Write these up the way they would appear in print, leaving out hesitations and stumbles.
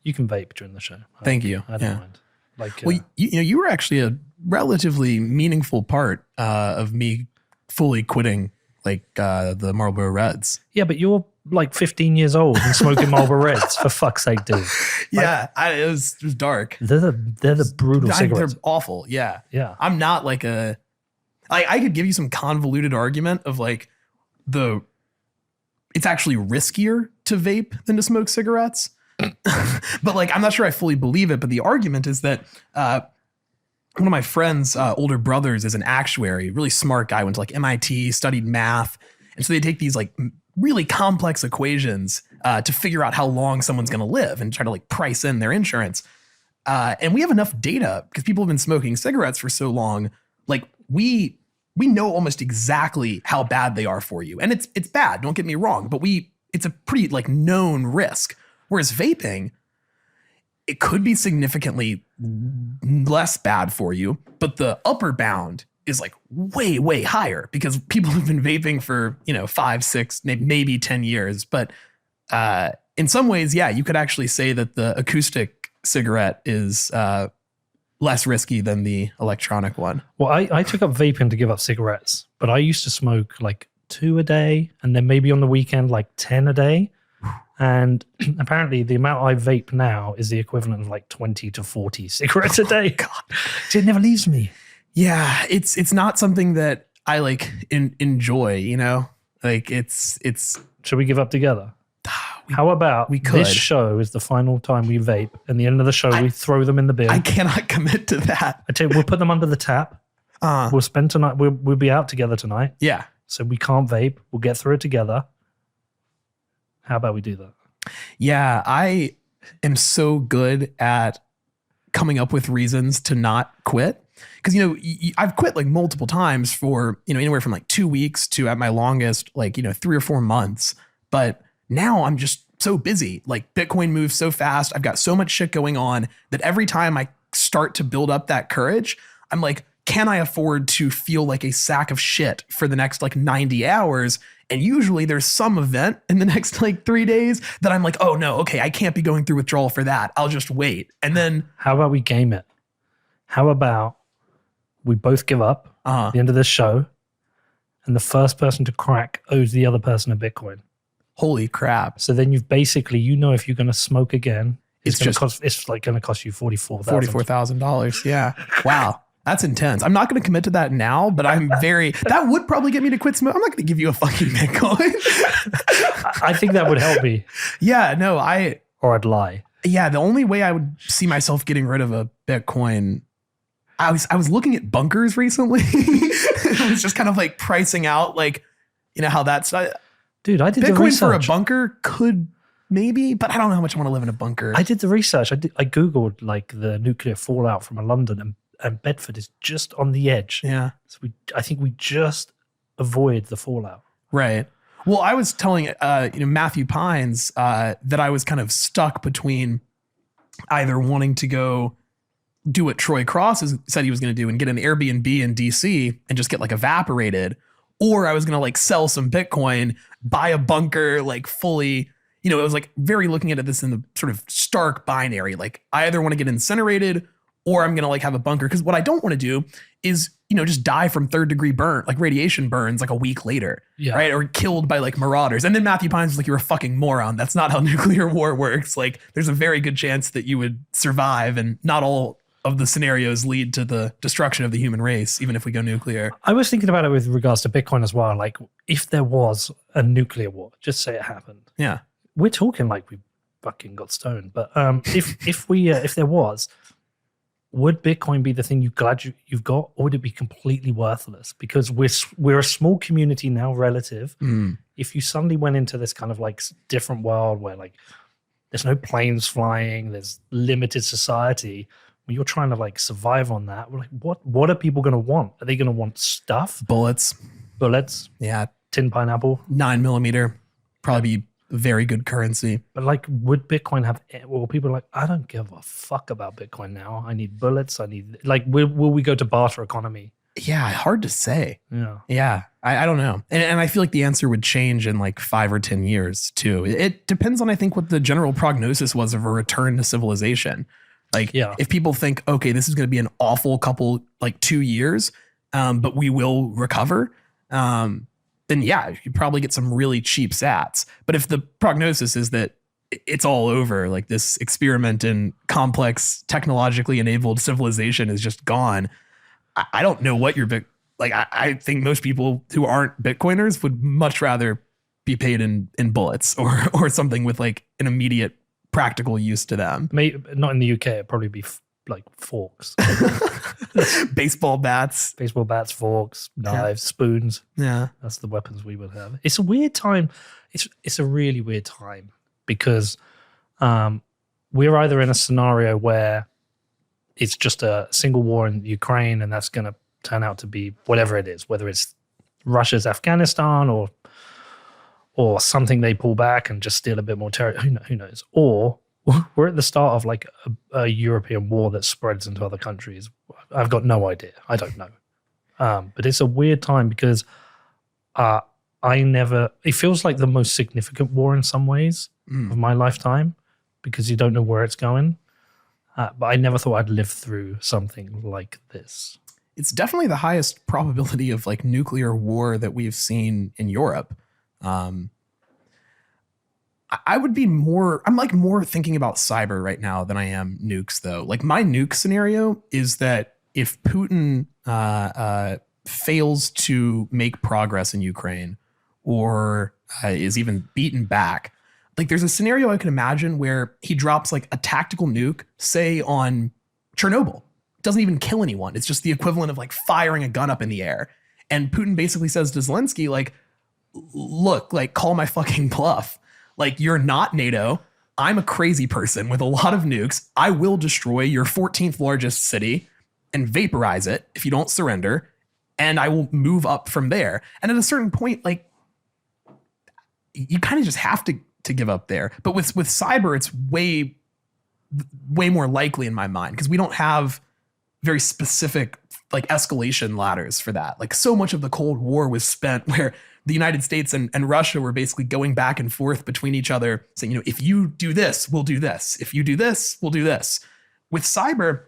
You can vape during the show. Thank you. I don't mind. Like, well, you were actually a relatively meaningful part of me fully quitting like the Marlboro Reds. Yeah, but you're like 15 years old and smoking Marlboro Reds. For fuck's sake, dude. Yeah, it was dark. They're the brutal cigarettes. They're awful. Yeah. Yeah. I'm not like I could give you some convoluted argument of like it's actually riskier to vape than to smoke cigarettes. But like, I'm not sure I fully believe it. But the argument is that one of my friends' older brothers is an actuary, really smart guy, went to like MIT, studied math. And so they take these like really complex equations to figure out how long someone's going to live and try to like price in their insurance. And we have enough data because people have been smoking cigarettes for so long. Like we know almost exactly how bad they are for you. And it's bad, don't get me wrong, but it's a pretty like known risk. Whereas vaping, it could be significantly less bad for you, but the upper bound is like way, way higher because people have been vaping for, 5, 6, maybe 10 years. But in some ways, yeah, you could actually say that the acoustic cigarette is less risky than the electronic one. Well, I took up vaping to give up cigarettes, but I used to smoke like 2 a day and then maybe on the weekend, like 10 a day. And apparently the amount I vape now is the equivalent of like 20 to 40 cigarettes a day. God, it never leaves me. Yeah, it's not something that I like enjoy, like it's. Should we give up together? How about this show is the final time we vape and the end of the show we throw them in the bin? I cannot commit to that. I tell you, we'll put them under the tap. We'll spend tonight. We'll be out together tonight. Yeah. So we can't vape. We'll get through it together. How about we do that? Yeah, I am so good at coming up with reasons to not quit. Because, I've quit like multiple times for, anywhere from like 2 weeks to at my longest, like, 3 or 4 months. But now I'm just so busy. Like Bitcoin moves so fast. I've got so much shit going on that every time I start to build up that courage, I'm like, can I afford to feel like a sack of shit for the next like 90 hours? And usually there's some event in the next like 3 days that I'm like, oh no, okay, I can't be going through withdrawal for that. I'll just wait. And then how about we game it? How about we both give up at the end of this show and the first person to crack owes the other person a Bitcoin? Holy crap. So then you've basically, if you're going to smoke again, it's going to cost you $44,000. Yeah. Wow. That's intense. I'm not going to commit to that now, but that would probably get me to quit smoking. I'm not going to give you a fucking Bitcoin. I think that would help me. Yeah, no, or I'd lie. Yeah. The only way I would see myself getting rid of a Bitcoin, I was looking at bunkers recently. I was just kind of like pricing out, like, how that's, dude, I did Bitcoin the research. For a bunker could maybe, but I don't know how much I want to live in a bunker. I did the research. I Googled like the nuclear fallout from London and Bedford is just on the edge. Yeah. So I think we just avoid the fallout. Right. Well, I was telling Matthew Pines that I was kind of stuck between either wanting to go do what Troy Cross said he was going to do and get an Airbnb in DC and just get like evaporated, or I was going to like sell some Bitcoin, buy a bunker, like fully, it was like very looking at this in the sort of stark binary. Like I either want to get incinerated or I'm going to like have a bunker. Cause what I don't want to do is, just die from 3rd degree burn, like radiation burns like a week later. Yeah. Right. Or killed by like marauders. And then Matthew Pines was like, you're a fucking moron. That's not how nuclear war works. Like there's a very good chance that you would survive and not all of the scenarios lead to the destruction of the human race, even if we go nuclear. I was thinking about it with regards to Bitcoin as well. Like if there was a nuclear war, just say it happened. Yeah. We're talking like we fucking got stoned. But if there was, would Bitcoin be the thing you've got, or would it be completely worthless? Because we're a small community now relative. If you suddenly went into this kind of like different world where like there's no planes flying, there's limited society, when you're trying to like survive on that, we're like, what are people going to want? Are they going to want stuff? Bullets. Yeah. Tin pineapple. 9mm. Probably be very good currency. But like, would Bitcoin have, well, people are like, I don't give a fuck about Bitcoin now. I need bullets. I need, like, will we go to barter economy? Yeah, hard to say. Yeah. Yeah, I don't know. And I feel like the answer would change in like 5 or 10 years too. It depends on, I think, what the general prognosis was of a return to civilization. Like Yeah. if people think, okay, this is going to be an awful couple, like 2 years, but we will recover, then yeah, you probably get some really cheap sats. But if the prognosis is that it's all over, like this experiment in complex technologically enabled civilization is just gone, I don't know what your I think most people who aren't Bitcoiners would much rather be paid in bullets or something with like an immediate practical use to them. Maybe not in the UK. It'd probably be like forks, Baseball bats, forks, knives, spoons. Yeah, That's the weapons we would have. It's a weird time. It's a really weird time because we're either in a scenario where it's just a single war in Ukraine and that's going to turn out to be whatever it is, whether it's Russia's Afghanistan or something they pull back and just steal a bit more territory. Who knows? Or we're at the start of like a European war that spreads into other countries. I've got no idea. I don't know. But it's a weird time because it feels like the most significant war in some ways of my lifetime because you don't know where it's going. But I never thought I'd live through something like this. It's definitely the highest probability of like nuclear war that we've seen in Europe. I would be I'm like more thinking about cyber right now than I am nukes though. Like my nuke scenario is that if Putin fails to make progress in Ukraine or is even beaten back, like there's a scenario I can imagine where he drops like a tactical nuke, say on Chernobyl. Doesn't even kill anyone. It's just the equivalent of like firing a gun up in the air. And Putin basically says to Zelensky, like, look, like call my fucking bluff. Like you're not NATO. I'm a crazy person with a lot of nukes. I will destroy your 14th largest city and vaporize it if you don't surrender. And I will move up from there. And at a certain point, like you kind of just have to give up there. But with cyber, it's way more likely in my mind because we don't have very specific like escalation ladders for that. Like so much of the Cold War was spent where the United States and Russia were basically going back and forth between each other saying, you know, if you do this, we'll do this. If you do this, we'll do this. With cyber,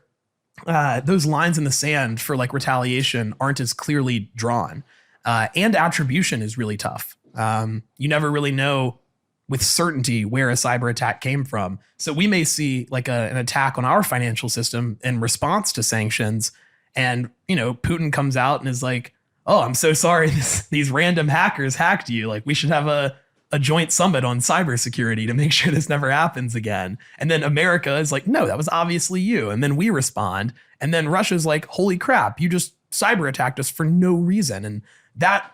those lines in the sand for like retaliation aren't as clearly drawn. And attribution is really tough. You never really know with certainty where a cyber attack came from. So we may see like an attack on our financial system in response to sanctions. And, you know, Putin comes out and is like, oh, I'm so sorry. These random hackers hacked you. Like we should have a joint summit on cybersecurity to make sure this never happens again. And then America is like, no, that was obviously you. And then we respond. And then Russia's like, holy crap, you just cyber attacked us for no reason. And that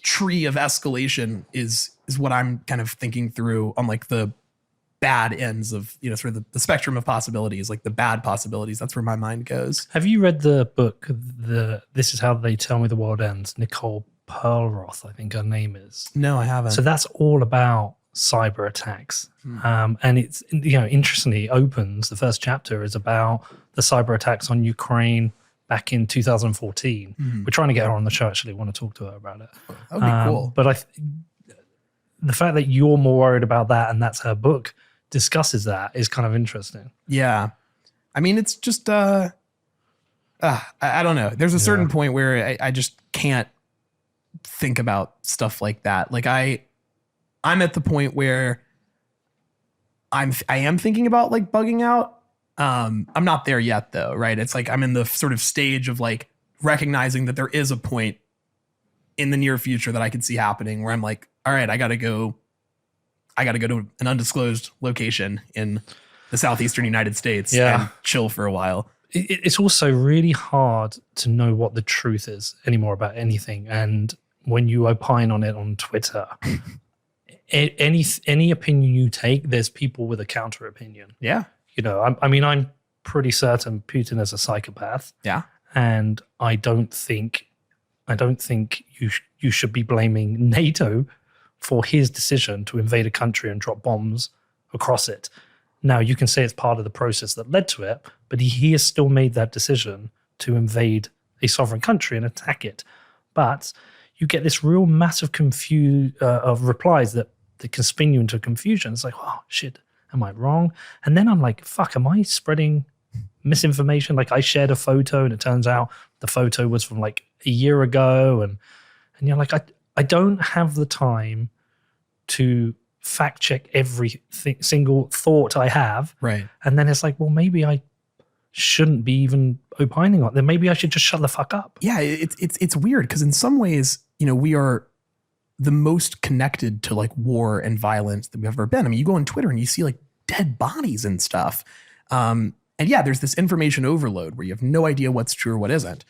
tree of escalation is what I'm kind of thinking through on like the bad ends of, you know, sort of the spectrum of possibilities, like the bad possibilities. That's where my mind goes. Have you read the book, This Is How They Tell Me the World Ends? Nicole Perlroth, I think her name is. No, I haven't. So that's all about cyber attacks. And it's, you know, interestingly opens, the first chapter is about the cyber attacks on Ukraine back in 2014. We're trying to get her on the show, actually. I want to talk to her about it. That would be cool. But the fact that you're more worried about that and that's her book discusses that is kind of interesting. Yeah. I mean, it's just, I don't know. There's a certain point where I just can't think about stuff like that. Like I'm at the point where I am thinking about like bugging out. I'm not there yet though, right? It's like I'm in the sort of stage of like recognizing that there is a point in the near future that I could see happening where I'm like, all right, I got to go to an undisclosed location in the southeastern United States and chill for a while. It's also really hard to know what the truth is anymore about anything. And when you opine on it on Twitter, any opinion you take, there's people with a counter opinion. Yeah. You know, I mean, I'm pretty certain Putin is a psychopath. Yeah. And I don't think you should be blaming NATO for his decision to invade a country and drop bombs across it. Now, you can say it's part of the process that led to it, but he has still made that decision to invade a sovereign country and attack it. But you get this real massive of replies that can spin you into confusion. It's like, oh shit, am I wrong? And then I'm like, fuck, am I spreading misinformation? Like I shared a photo and it turns out the photo was from like a year ago, and you're like, I don't have the time to fact check every single thought I have. Right. And then it's like, well, maybe I shouldn't be even opining on it. Then maybe I should just shut the fuck up. Yeah, it's weird because in some ways, we are the most connected to like war and violence that we've ever been. I mean, you go on Twitter and you see like dead bodies and stuff. And yeah, there's this information overload where you have no idea what's true or what isn't.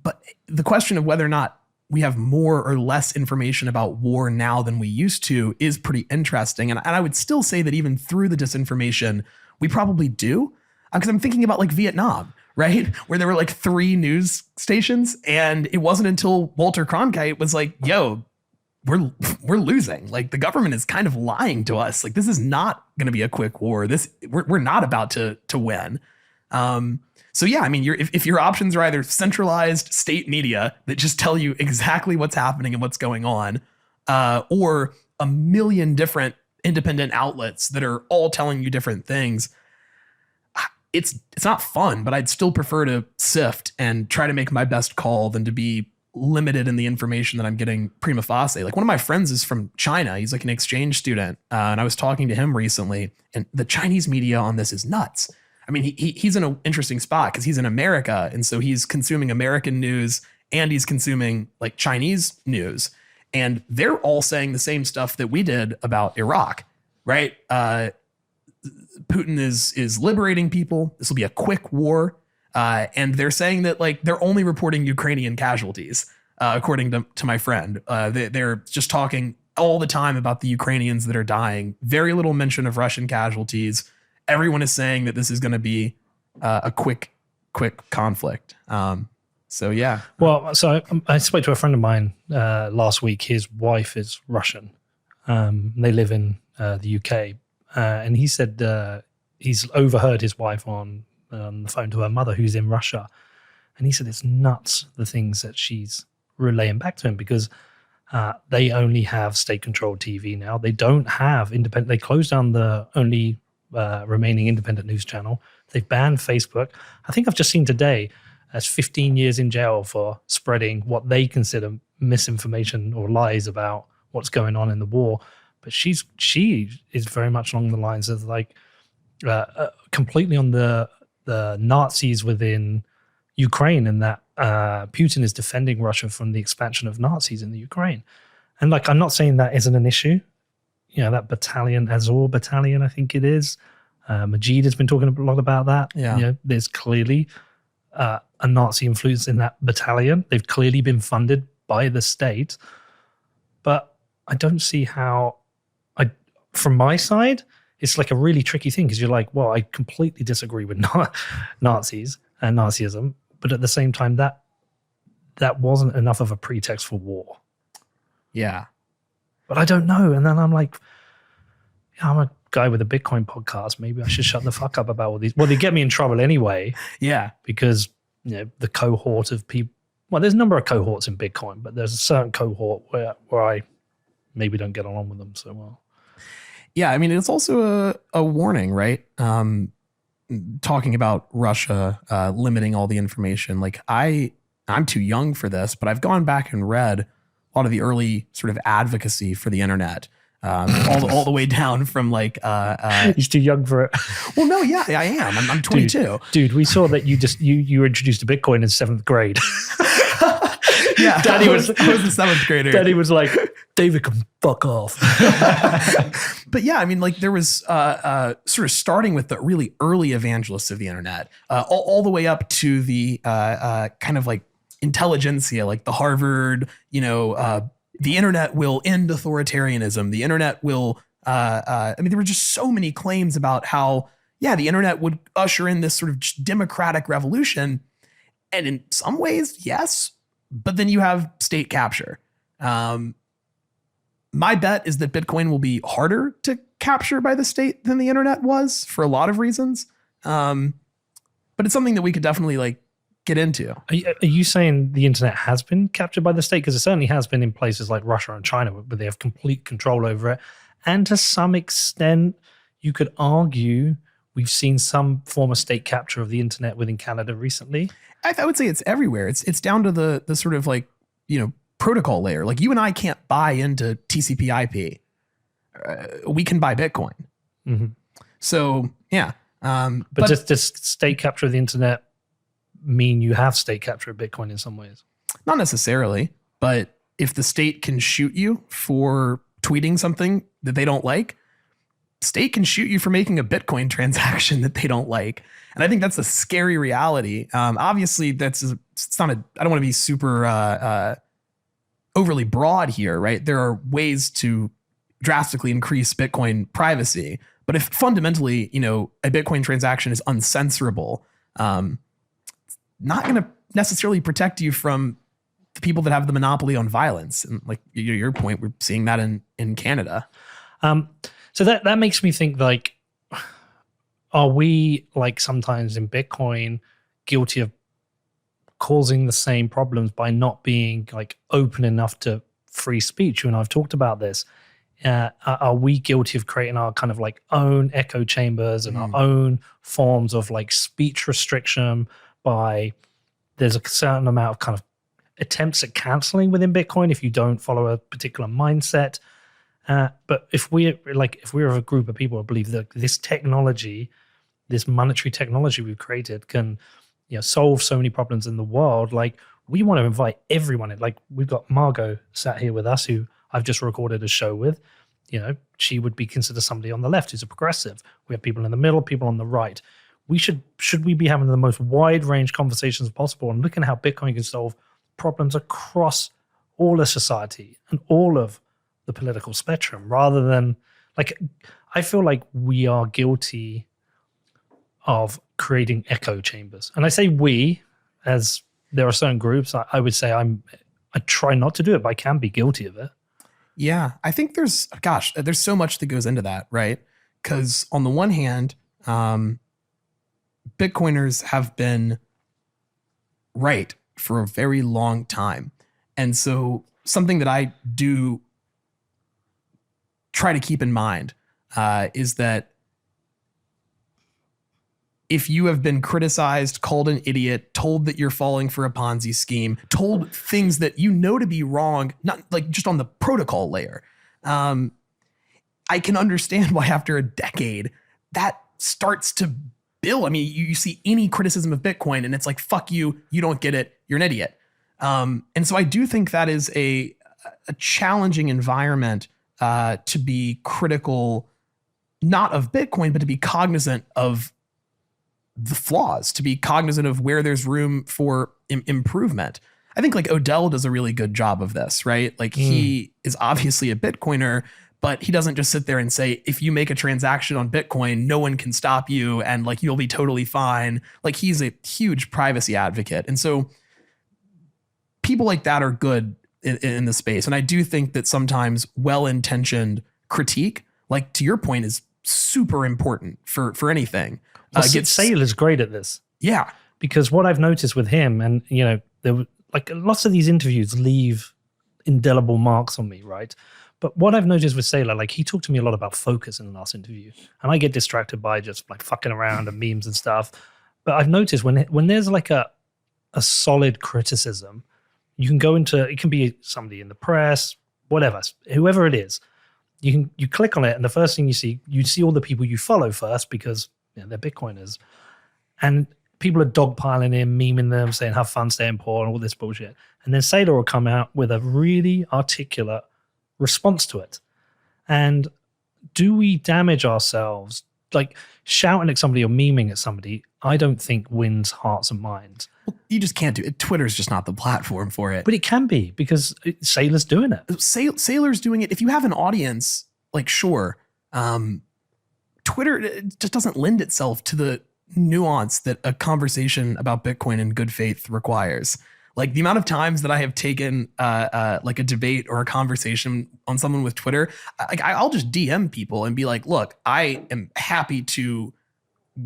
But the question of whether or not we have more or less information about war now than we used to is pretty interesting. And I would still say that even through the disinformation, we probably do. Because I'm thinking about like Vietnam, right? Where there were like 3 news stations. And it wasn't until Walter Cronkite was like, yo, we're losing. Like the government is kind of lying to us. Like this is not going to be a quick war. We're not about to win. So yeah, I mean, if your options are either centralized state media that just tell you exactly what's happening and what's going on, or a million different independent outlets that are all telling you different things, it's not fun, but I'd still prefer to sift and try to make my best call than to be limited in the information that I'm getting prima facie. Like one of my friends is from China. He's like an exchange student. And I was talking to him recently, and the Chinese media on this is nuts. I mean, he's in an interesting spot because he's in America. And so he's consuming American news and he's consuming like Chinese news. And they're all saying the same stuff that we did about Iraq, right? Putin is liberating people. This will be a quick war. And they're saying that like they're only reporting Ukrainian casualties, according to my friend. They're just talking all the time about the Ukrainians that are dying. Very little mention of Russian casualties. Everyone is saying that this is going to be a quick conflict. So yeah. Well, so I spoke to a friend of mine last week. His wife is Russian. They live in the UK, and he said he's overheard his wife on the phone to her mother, who's in Russia, and he said it's nuts the things that she's relaying back to him because they only have state-controlled TV now. They don't have independent. They closed down the only remaining independent news channel. They've banned Facebook. I think I've just seen today as 15 years in jail for spreading what they consider misinformation or lies about what's going on in the war. But she is very much along the lines of like completely on the Nazis within Ukraine, and that Putin is defending Russia from the expansion of Nazis in the Ukraine. And like, I'm not saying that isn't an issue. That battalion, Azov battalion, I think it is. Majid has been talking a lot about that. Yeah. There's clearly a Nazi influence in that battalion. They've clearly been funded by the state. But I don't see how, from my side, it's like a really tricky thing because you're like, well, I completely disagree with Nazis and Nazism. But at the same time, that wasn't enough of a pretext for war. Yeah. But I don't know. And then I'm like, I'm a guy with a Bitcoin podcast. Maybe I should shut the fuck up about all these. Well, they get me in trouble anyway. Yeah. Because, the cohort of people, well, there's a number of cohorts in Bitcoin, but there's a certain cohort where I maybe don't get along with them so well. Yeah. I mean, it's also a warning, right? Talking about Russia limiting all the information. Like I'm too young for this, but I've gone back and read a lot of the early sort of advocacy for the internet, all the way down from like he's too young for it. Well, no, yeah, I am. I'm 22. Dude, we saw that you were introduced to Bitcoin in 7th grade. Yeah, Daddy I was a 7th grader. Daddy was like, David can fuck off. But yeah, I mean, like there was sort of starting with the really early evangelists of the internet, all the way up to the kind of like intelligentsia, like the Harvard, the internet will end authoritarianism. The internet will, I mean, there were just so many claims about how, yeah, the internet would usher in this sort of democratic revolution. And in some ways, yes, but then you have state capture. My bet is that Bitcoin will be harder to capture by the state than the internet was for a lot of reasons. But it's something that we could definitely like get into. Are you saying the internet has been captured by the state? Because it certainly has been in places like Russia and China, where they have complete control over it. And to some extent, you could argue we've seen some form of state capture of the internet within Canada recently. I would say it's everywhere. It's down to the sort of like, protocol layer. Like you and I can't buy into TCP/IP. We can buy Bitcoin. Mm-hmm. So yeah. But does state capture of the internet mean you have state capture of Bitcoin in some ways? Not necessarily, but if the state can shoot you for tweeting something that they don't like, state can shoot you for making a Bitcoin transaction that they don't like. And I think that's a scary reality. Obviously, I don't want to be super overly broad here, right? There are ways to drastically increase Bitcoin privacy. But if fundamentally, a Bitcoin transaction is uncensorable, it's not going to necessarily protect you from the people that have the monopoly on violence. And like your point, we're seeing that in Canada. So that makes me think, like, are we, like, sometimes in Bitcoin guilty of causing the same problems by not being, like, open enough to free speech? You and I've talked about this. Are we guilty of creating our kind of like own echo chambers and our own forms of like speech restriction by there's a certain amount of kind of attempts at canceling within Bitcoin if you don't follow a particular mindset? But if we're a group of people who believe that this technology, this monetary technology we've created can, solve so many problems in the world, like we want to invite everyone in. Like we've got Margot sat here with us, who I've just recorded a show with. She would be considered somebody on the left who's a progressive. We have people in the middle, people on the right. Should we be having the most wide range conversations possible and looking at how Bitcoin can solve problems across all of society and all of the political spectrum, rather than like, I feel like we are guilty of creating echo chambers. And I say we, as there are certain groups, I would say I try not to do it, but I can be guilty of it. Yeah, I think there's so much that goes into that, right? Because on the one hand, Bitcoiners have been right for a very long time. And so something that I do try to keep in mind is that if you have been criticized, called an idiot, told that you're falling for a Ponzi scheme, told things that to be wrong, not like just on the protocol layer, I can understand why after a decade that starts to build. I mean, you see any criticism of Bitcoin and it's like, fuck you, you don't get it, you're an idiot. And so I do think that is a challenging environment to be critical, not of Bitcoin, but to be cognizant of the flaws, to be cognizant of where there's room for improvement. I think like Odell does a really good job of this, right? Like he is obviously a Bitcoiner, but he doesn't just sit there and say, if you make a transaction on Bitcoin, no one can stop you and like you'll be totally fine. Like he's a huge privacy advocate. And so people like that are good in the space. And I do think that sometimes well-intentioned critique, like to your point, is super important for anything. Zell is great at this. Yeah. Because what I've noticed with him, and there were like lots of these interviews leave indelible marks on me, right? But what I've noticed with Saylor, like he talked to me a lot about focus in the last interview, and I get distracted by just like fucking around and memes and stuff. But I've noticed when there's like a solid criticism, you can go into, it can be somebody in the press, whatever, whoever it is. You click on it, and the first thing you see all the people you follow first because they're Bitcoiners, and people are dogpiling in, memeing them, saying have fun, staying poor, and all this bullshit. And then Saylor will come out with a really articulate response to it. And do we damage ourselves? Like shouting at somebody or memeing at somebody, I don't think wins hearts and minds. Well, you just can't do it. Twitter's just not the platform for it. But it can be, because Saylor's doing it. Saylor's doing it. If you have an audience, like sure. Twitter just doesn't lend itself to the nuance that a conversation about Bitcoin in good faith requires. Like the amount of times that I have taken like a debate or a conversation on someone with Twitter, I'll just DM people and be like, look, I am happy to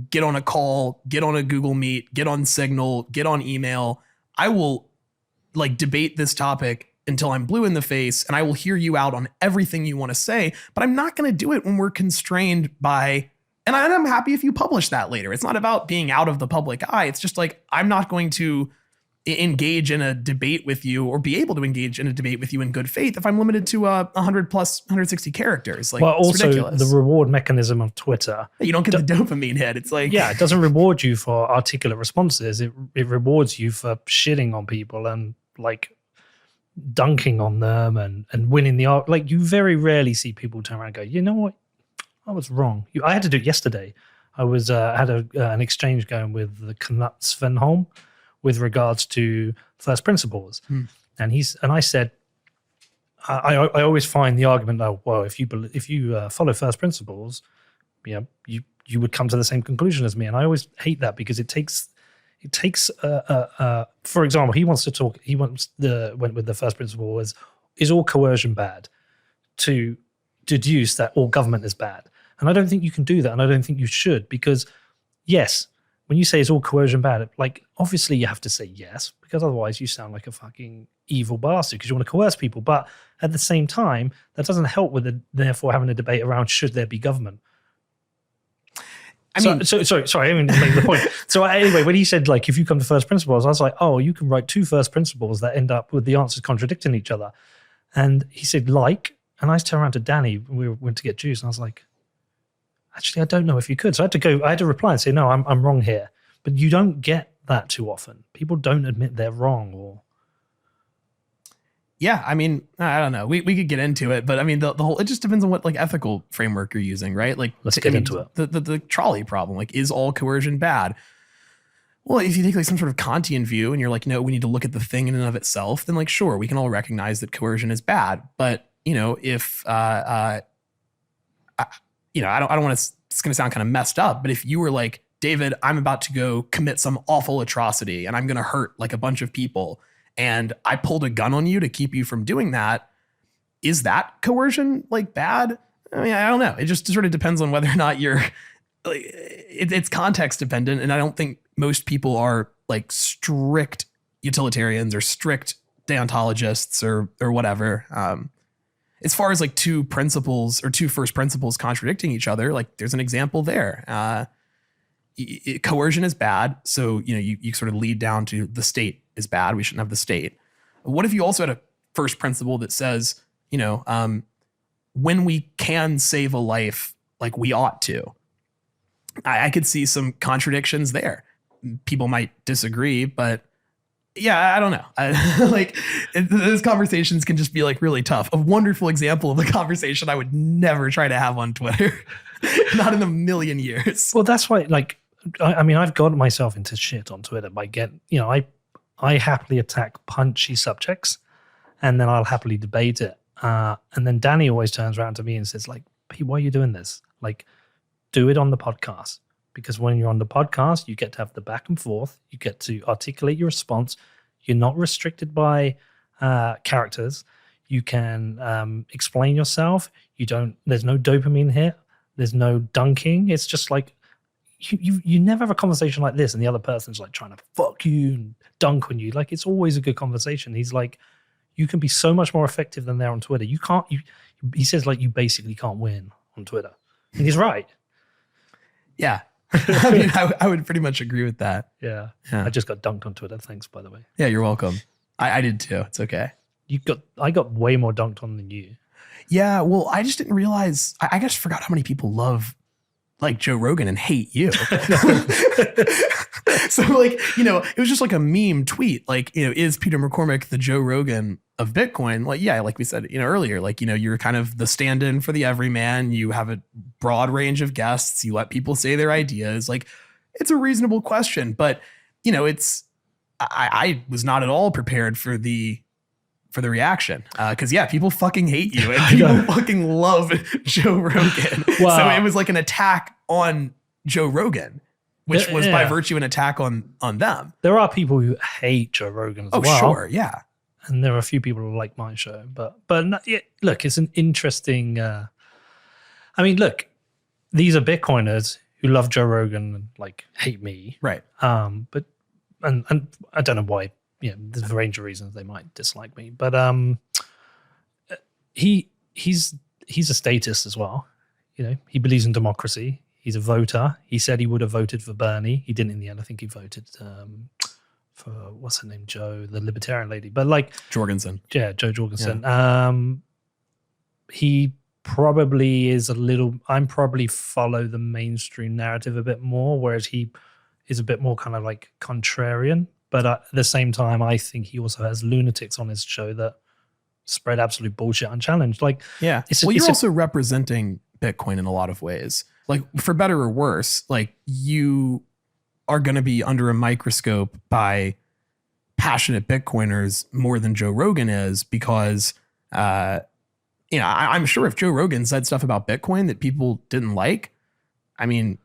get on a call, get on a Google Meet, get on Signal, get on email. I will like debate this topic until I'm blue in the face, and I will hear you out on everything you want to say, but I'm not going to do it when we're constrained by, and I'm happy if you publish that later. It's not about being out of the public eye. It's just like, I'm not going to engage in a debate with you or be able to engage in a debate with you in good faith if I'm limited to 100 plus 160 characters. Like, well, it's also ridiculous. the reward mechanism of Twitter. You don't get the dopamine hit. It's like, yeah, it doesn't reward you for articulate responses. It rewards you for shitting on people and like dunking on them and winning the art. Like, you very rarely see people turn around and go, you know what, I was wrong. I had to do it yesterday. I was had an exchange going with the Knut Svenholm with regards to first principles, and I said, I always find the argument, oh well, if you follow first principles, you would come to the same conclusion as me, and I always hate that because it takes for example, he went with the first principle is all coercion bad, to deduce that all government is bad. And I don't think you can do that, and I don't think you should, because yes, when you say it's all coercion bad, like obviously you have to say yes, because otherwise you sound like a fucking evil bastard because you want to coerce people. But at the same time, that doesn't help with therefore having a debate around should there be government. Sorry, I didn't make the point. So anyway, when he said like if you come to first principles, I was like, oh, you can write two first principles that end up with the answers contradicting each other. And he said and I turned around to Danny. We went to get juice, and I was like, actually, I don't know if you could. So I had to reply and say, no, I'm wrong here. But you don't get that too often. People don't admit they're wrong. Or yeah, I mean, I don't know. We could get into it, but I mean, the whole, it just depends on what like ethical framework you're using, right? Like, let's get into it. The trolley problem, like, is all coercion bad? Well, if you take like some sort of Kantian view and you're like, no, we need to look at the thing in and of itself, then like, sure, we can all recognize that coercion is bad. But if I don't want to, it's going to sound kind of messed up, but if you were like, David, I'm about to go commit some awful atrocity and I'm going to hurt like a bunch of people, and I pulled a gun on you to keep you from doing that, is that coercion like bad? I mean, I don't know. It just sort of depends on whether or not you're like, it's context dependent. And I don't think most people are like strict utilitarians or strict deontologists or whatever. As far as like two first principles contradicting each other, like there's an example there. Coercion is bad. So, you sort of lead down to the state is bad. We shouldn't have the state. What if you also had a first principle that says, when we can save a life, like we ought to? I could see some contradictions there. People might disagree, but yeah, I don't know. Those conversations can just be like really tough. A wonderful example of a conversation I would never try to have on Twitter. Not in a million years. Well, that's why, I mean, I've got myself into shit on Twitter by I happily attack punchy subjects, and then I'll happily debate it. And then Danny always turns around to me and says, like, Pete, why are you doing this? Like, do it on the podcast. Because when you're on the podcast, you get to have the back and forth. You get to articulate your response. You're not restricted by characters. You can explain yourself. There's no dopamine hit. There's no dunking. It's just like, you never have a conversation like this and the other person's like trying to fuck you and dunk on you. Like, it's always a good conversation. He's like, you can be so much more effective than there on Twitter. He says like, you basically can't win on Twitter. And he's right. Yeah. I mean, I would pretty much agree with that. Yeah. I just got dunked on Twitter. Thanks, by the way. Yeah, you're welcome. I did too. It's okay. I got way more dunked on than you. Yeah, well, I just didn't realize. I just forgot how many people love like Joe Rogan and hate you. So like, it was just like a meme tweet. Like, is Peter McCormick the Joe Rogan of Bitcoin? Like, yeah, like we said, earlier, like, you're kind of the stand-in for the everyman. You have a broad range of guests. You let people say their ideas. Like, it's a reasonable question, but I was not at all prepared for the reaction. Cause yeah, people fucking hate you and people fucking love Joe Rogan. Wow. So it was like an attack on Joe Rogan, which was by virtue an attack on them. There are people who hate Joe Rogan as well. Oh, sure. Yeah. And there are a few people who like my show, but look, it's an interesting, look, these are Bitcoiners who love Joe Rogan and like hate me. Right. But and I don't know why. You know, there's a range of reasons they might dislike me. But he's a statist as well. You know, he believes in democracy. He's a voter. He said he would have voted for Bernie. He didn't in the end. I think he voted for what's her name, Joe, the libertarian lady. But like Jorgensen. Yeah, Joe Jorgensen. Yeah. He probably is a little. I'm probably follow the mainstream narrative a bit more, whereas he is a bit more kind of like contrarian. But at the same time, I think he also has lunatics on his show that spread absolute bullshit unchallenged. Like, yeah. You're also representing Bitcoin in a lot of ways. Like, for better or worse, like you are going to be under a microscope by passionate Bitcoiners more than Joe Rogan is, because, I'm sure if Joe Rogan said stuff about Bitcoin that people didn't like, I mean,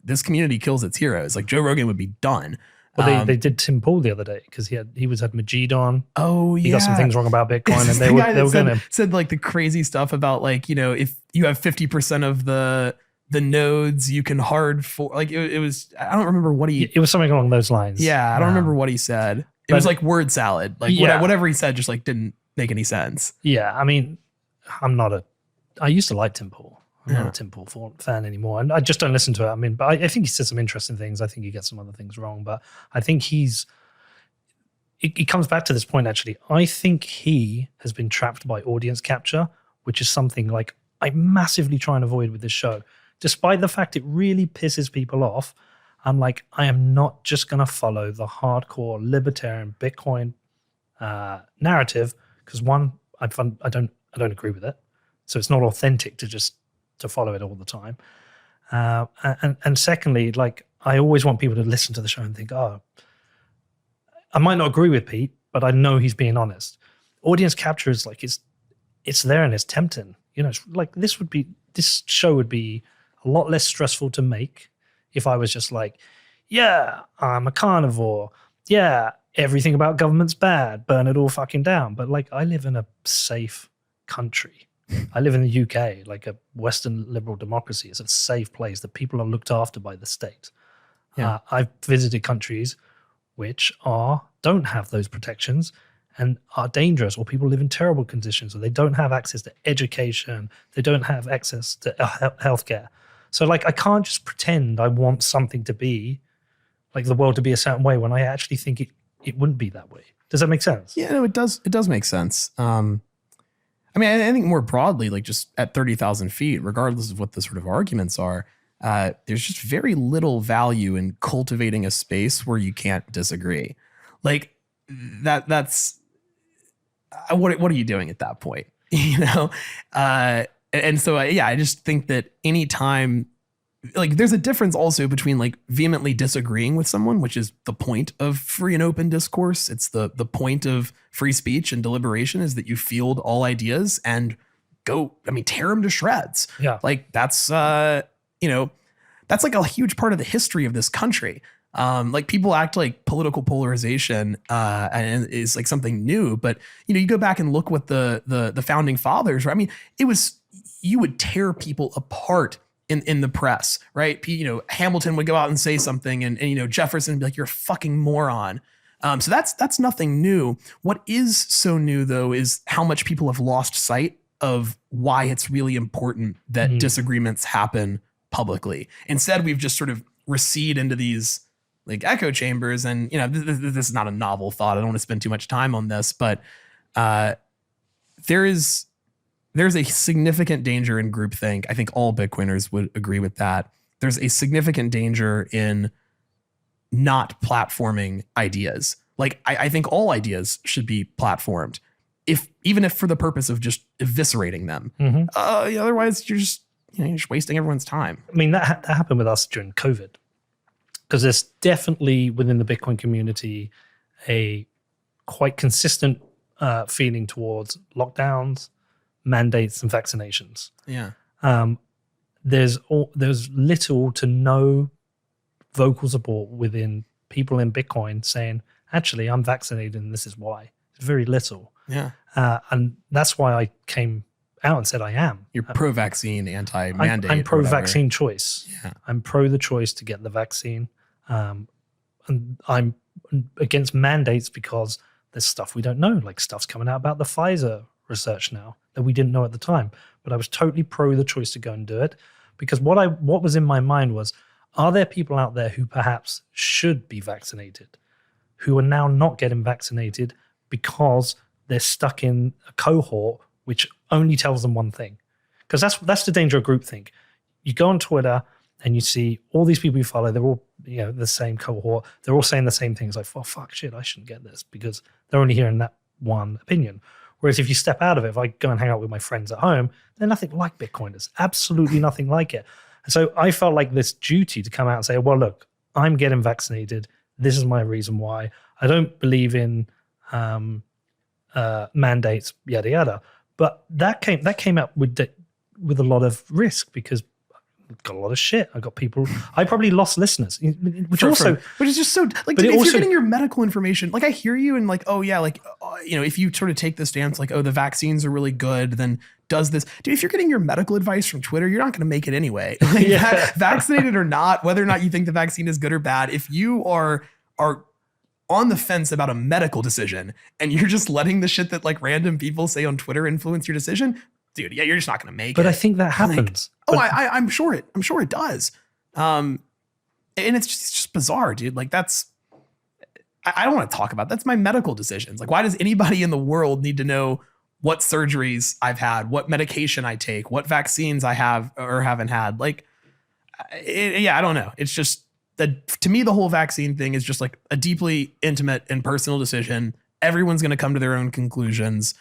this community kills its heroes. Like, Joe Rogan would be done. Well, they did Tim Pool the other day because he had Majid on. Oh, yeah. He got some things wrong about Bitcoin, and they were going to said like the crazy stuff about like, if you have 50% of the nodes, you can hard for like it was. I don't remember what It was something along those lines. Yeah, I don't remember what he said. It was like word salad. Like whatever he said just like didn't make any sense. Yeah, I mean, I used to like Tim Pool. I'm not a Tim Pool fan anymore, and I just don't listen to it. I mean, but I think he said some interesting things. I think he gets some other things wrong, but I think it comes back to this point, actually. I think he has been trapped by audience capture, which is something like I massively try and avoid with this show. Despite the fact it really pisses people off, I'm like, I am not just going to follow the hardcore libertarian Bitcoin narrative, because one, I don't agree with it. So it's not authentic to follow it all the time. And secondly, like, I always want people to listen to the show and think, oh, I might not agree with Pete, but I know he's being honest. Audience capture is like, it's there and it's tempting. It's like this show would be a lot less stressful to make if I was just like, yeah, I'm a carnivore. Yeah, everything about government's bad. Burn it all fucking down. But like, I live in a safe country. I live in the UK, like a Western liberal democracy. It's a safe place that people are looked after by the state. Yeah. I've visited countries which don't have those protections and are dangerous, or people live in terrible conditions, or they don't have access to education, they don't have access to healthcare. So like, I can't just pretend I want something to be like the world to be a certain way when I actually think it wouldn't be that way. Does that make sense? Yeah, no, it does. It does make sense. I mean, I think more broadly, like just at 30,000 feet, regardless of what the sort of arguments are, there's just very little value in cultivating a space where you can't disagree. Like that's what are you doing at that point? And so, I just think that anytime, like, there's a difference also between like vehemently disagreeing with someone, which is the point of free and open discourse. It's the point of free speech and deliberation, is that you field all ideas and tear them to shreds. Yeah. Like that's like a huge part of the history of this country. Like, people act like political polarization and is like something new, but you go back and look what the founding fathers, right? I mean, you would tear people apart in the press, right? Hamilton would go out and say something, and Jefferson would be like, "You're a fucking moron." So that's nothing new. What is so new, though, is how much people have lost sight of why it's really important that disagreements happen publicly. Instead, we've just sort of recede into these like echo chambers, and this is not a novel thought. I don't want to spend too much time on this, but there's a significant danger in groupthink. I think all Bitcoiners would agree with that. There's a significant danger in not platforming ideas. Like, I think all ideas should be platformed, even if for the purpose of just eviscerating them. Otherwise, you're just wasting everyone's time. I mean, that happened with us during COVID, because there's definitely within the Bitcoin community a quite consistent feeling towards lockdowns, mandates, and vaccinations. Yeah. There's little to no vocal support within people in Bitcoin saying, actually, I'm vaccinated and this is why. It's very little. Yeah. And that's why I came out and said I am. You're pro-vaccine, anti-mandate. I'm pro-vaccine choice. I'm pro the choice to get the vaccine. And I'm against mandates because there's stuff we don't know, like stuff's coming out about the Pfizer research now that we didn't know at the time. But I was totally pro the choice to go and do it because what was in my mind was, are there people out there who perhaps should be vaccinated, who are now not getting vaccinated because they're stuck in a cohort which only tells them one thing? Because that's the danger of groupthink. You go on Twitter and you see all these people you follow, they're all the same cohort. They're all saying the same things like, oh, fuck, shit, I shouldn't get this because they're only hearing that one opinion. Whereas if you step out of it, if I go and hang out with my friends at home, they're nothing like Bitcoiners, absolutely nothing like it. And so I felt like this duty to come out and say, well, look, I'm getting vaccinated. This is my reason why. I don't believe in mandates, yada, yada. But that came up with a lot of risk because I've got a lot of shit. I got people. I probably lost listeners, which is just so like. Dude, if you're getting your medical information, like I hear you, and like, oh yeah, like if you sort of take the stance, like, oh, the vaccines are really good, then does this, dude? If you're getting your medical advice from Twitter, you're not going to make it anyway. Like, vaccinated or not, whether or not you think the vaccine is good or bad, if you are on the fence about a medical decision and you're just letting the shit that like random people say on Twitter influence your decision, dude, yeah, you're just not going to make it. But I think that happens. I'm sure it does. And it's just bizarre, dude. Like I don't want to talk about, that's my medical decisions. Like, why does anybody in the world need to know what surgeries I've had, what medication I take, what vaccines I have or haven't had? Like, I don't know. It's just that to me, the whole vaccine thing is just like a deeply intimate and personal decision. Everyone's going to come to their own conclusions.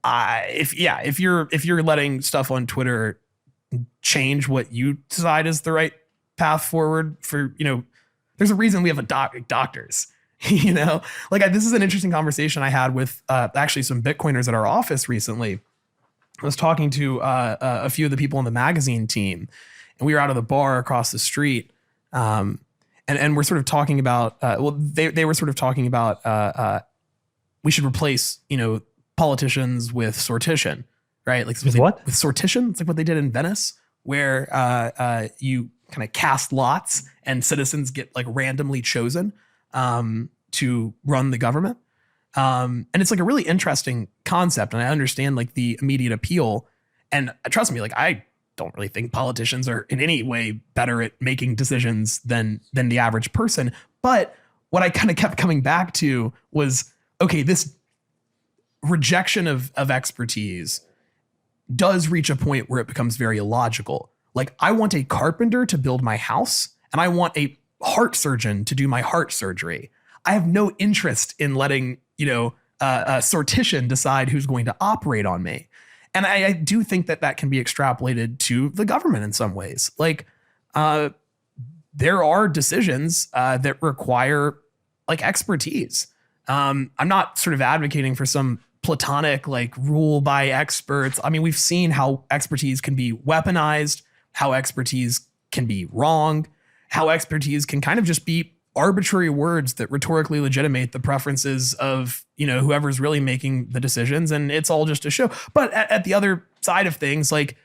If you're letting stuff on Twitter change what you decide is the right path forward for, there's a reason we have doctors, like this is an interesting conversation I had with actually some Bitcoiners at our office recently. I was talking to a few of the people on the magazine team, and we were out of the bar across the street. And we're sort of talking about, they were sort of talking about we should replace, politicians with sortition, right? Like with what? With sortition. It's like what they did in Venice, where you kind of cast lots and citizens get like randomly chosen to run the government. And it's like a really interesting concept. And I understand like the immediate appeal. And trust me, like I don't really think politicians are in any way better at making decisions than the average person. But what I kind of kept coming back to was, okay, this rejection of expertise does reach a point where it becomes very illogical. Like, I want a carpenter to build my house and I want a heart surgeon to do my heart surgery. I have no interest in letting, a sortition decide who's going to operate on me. And I do think that can be extrapolated to the government in some ways. Like, there are decisions that require like expertise. I'm not sort of advocating for some platonic like rule by experts. I mean, we've seen how expertise can be weaponized, how expertise can be wrong, how expertise can kind of just be arbitrary words that rhetorically legitimate the preferences of, whoever's really making the decisions. And it's all just a show. But at the other side of things, like,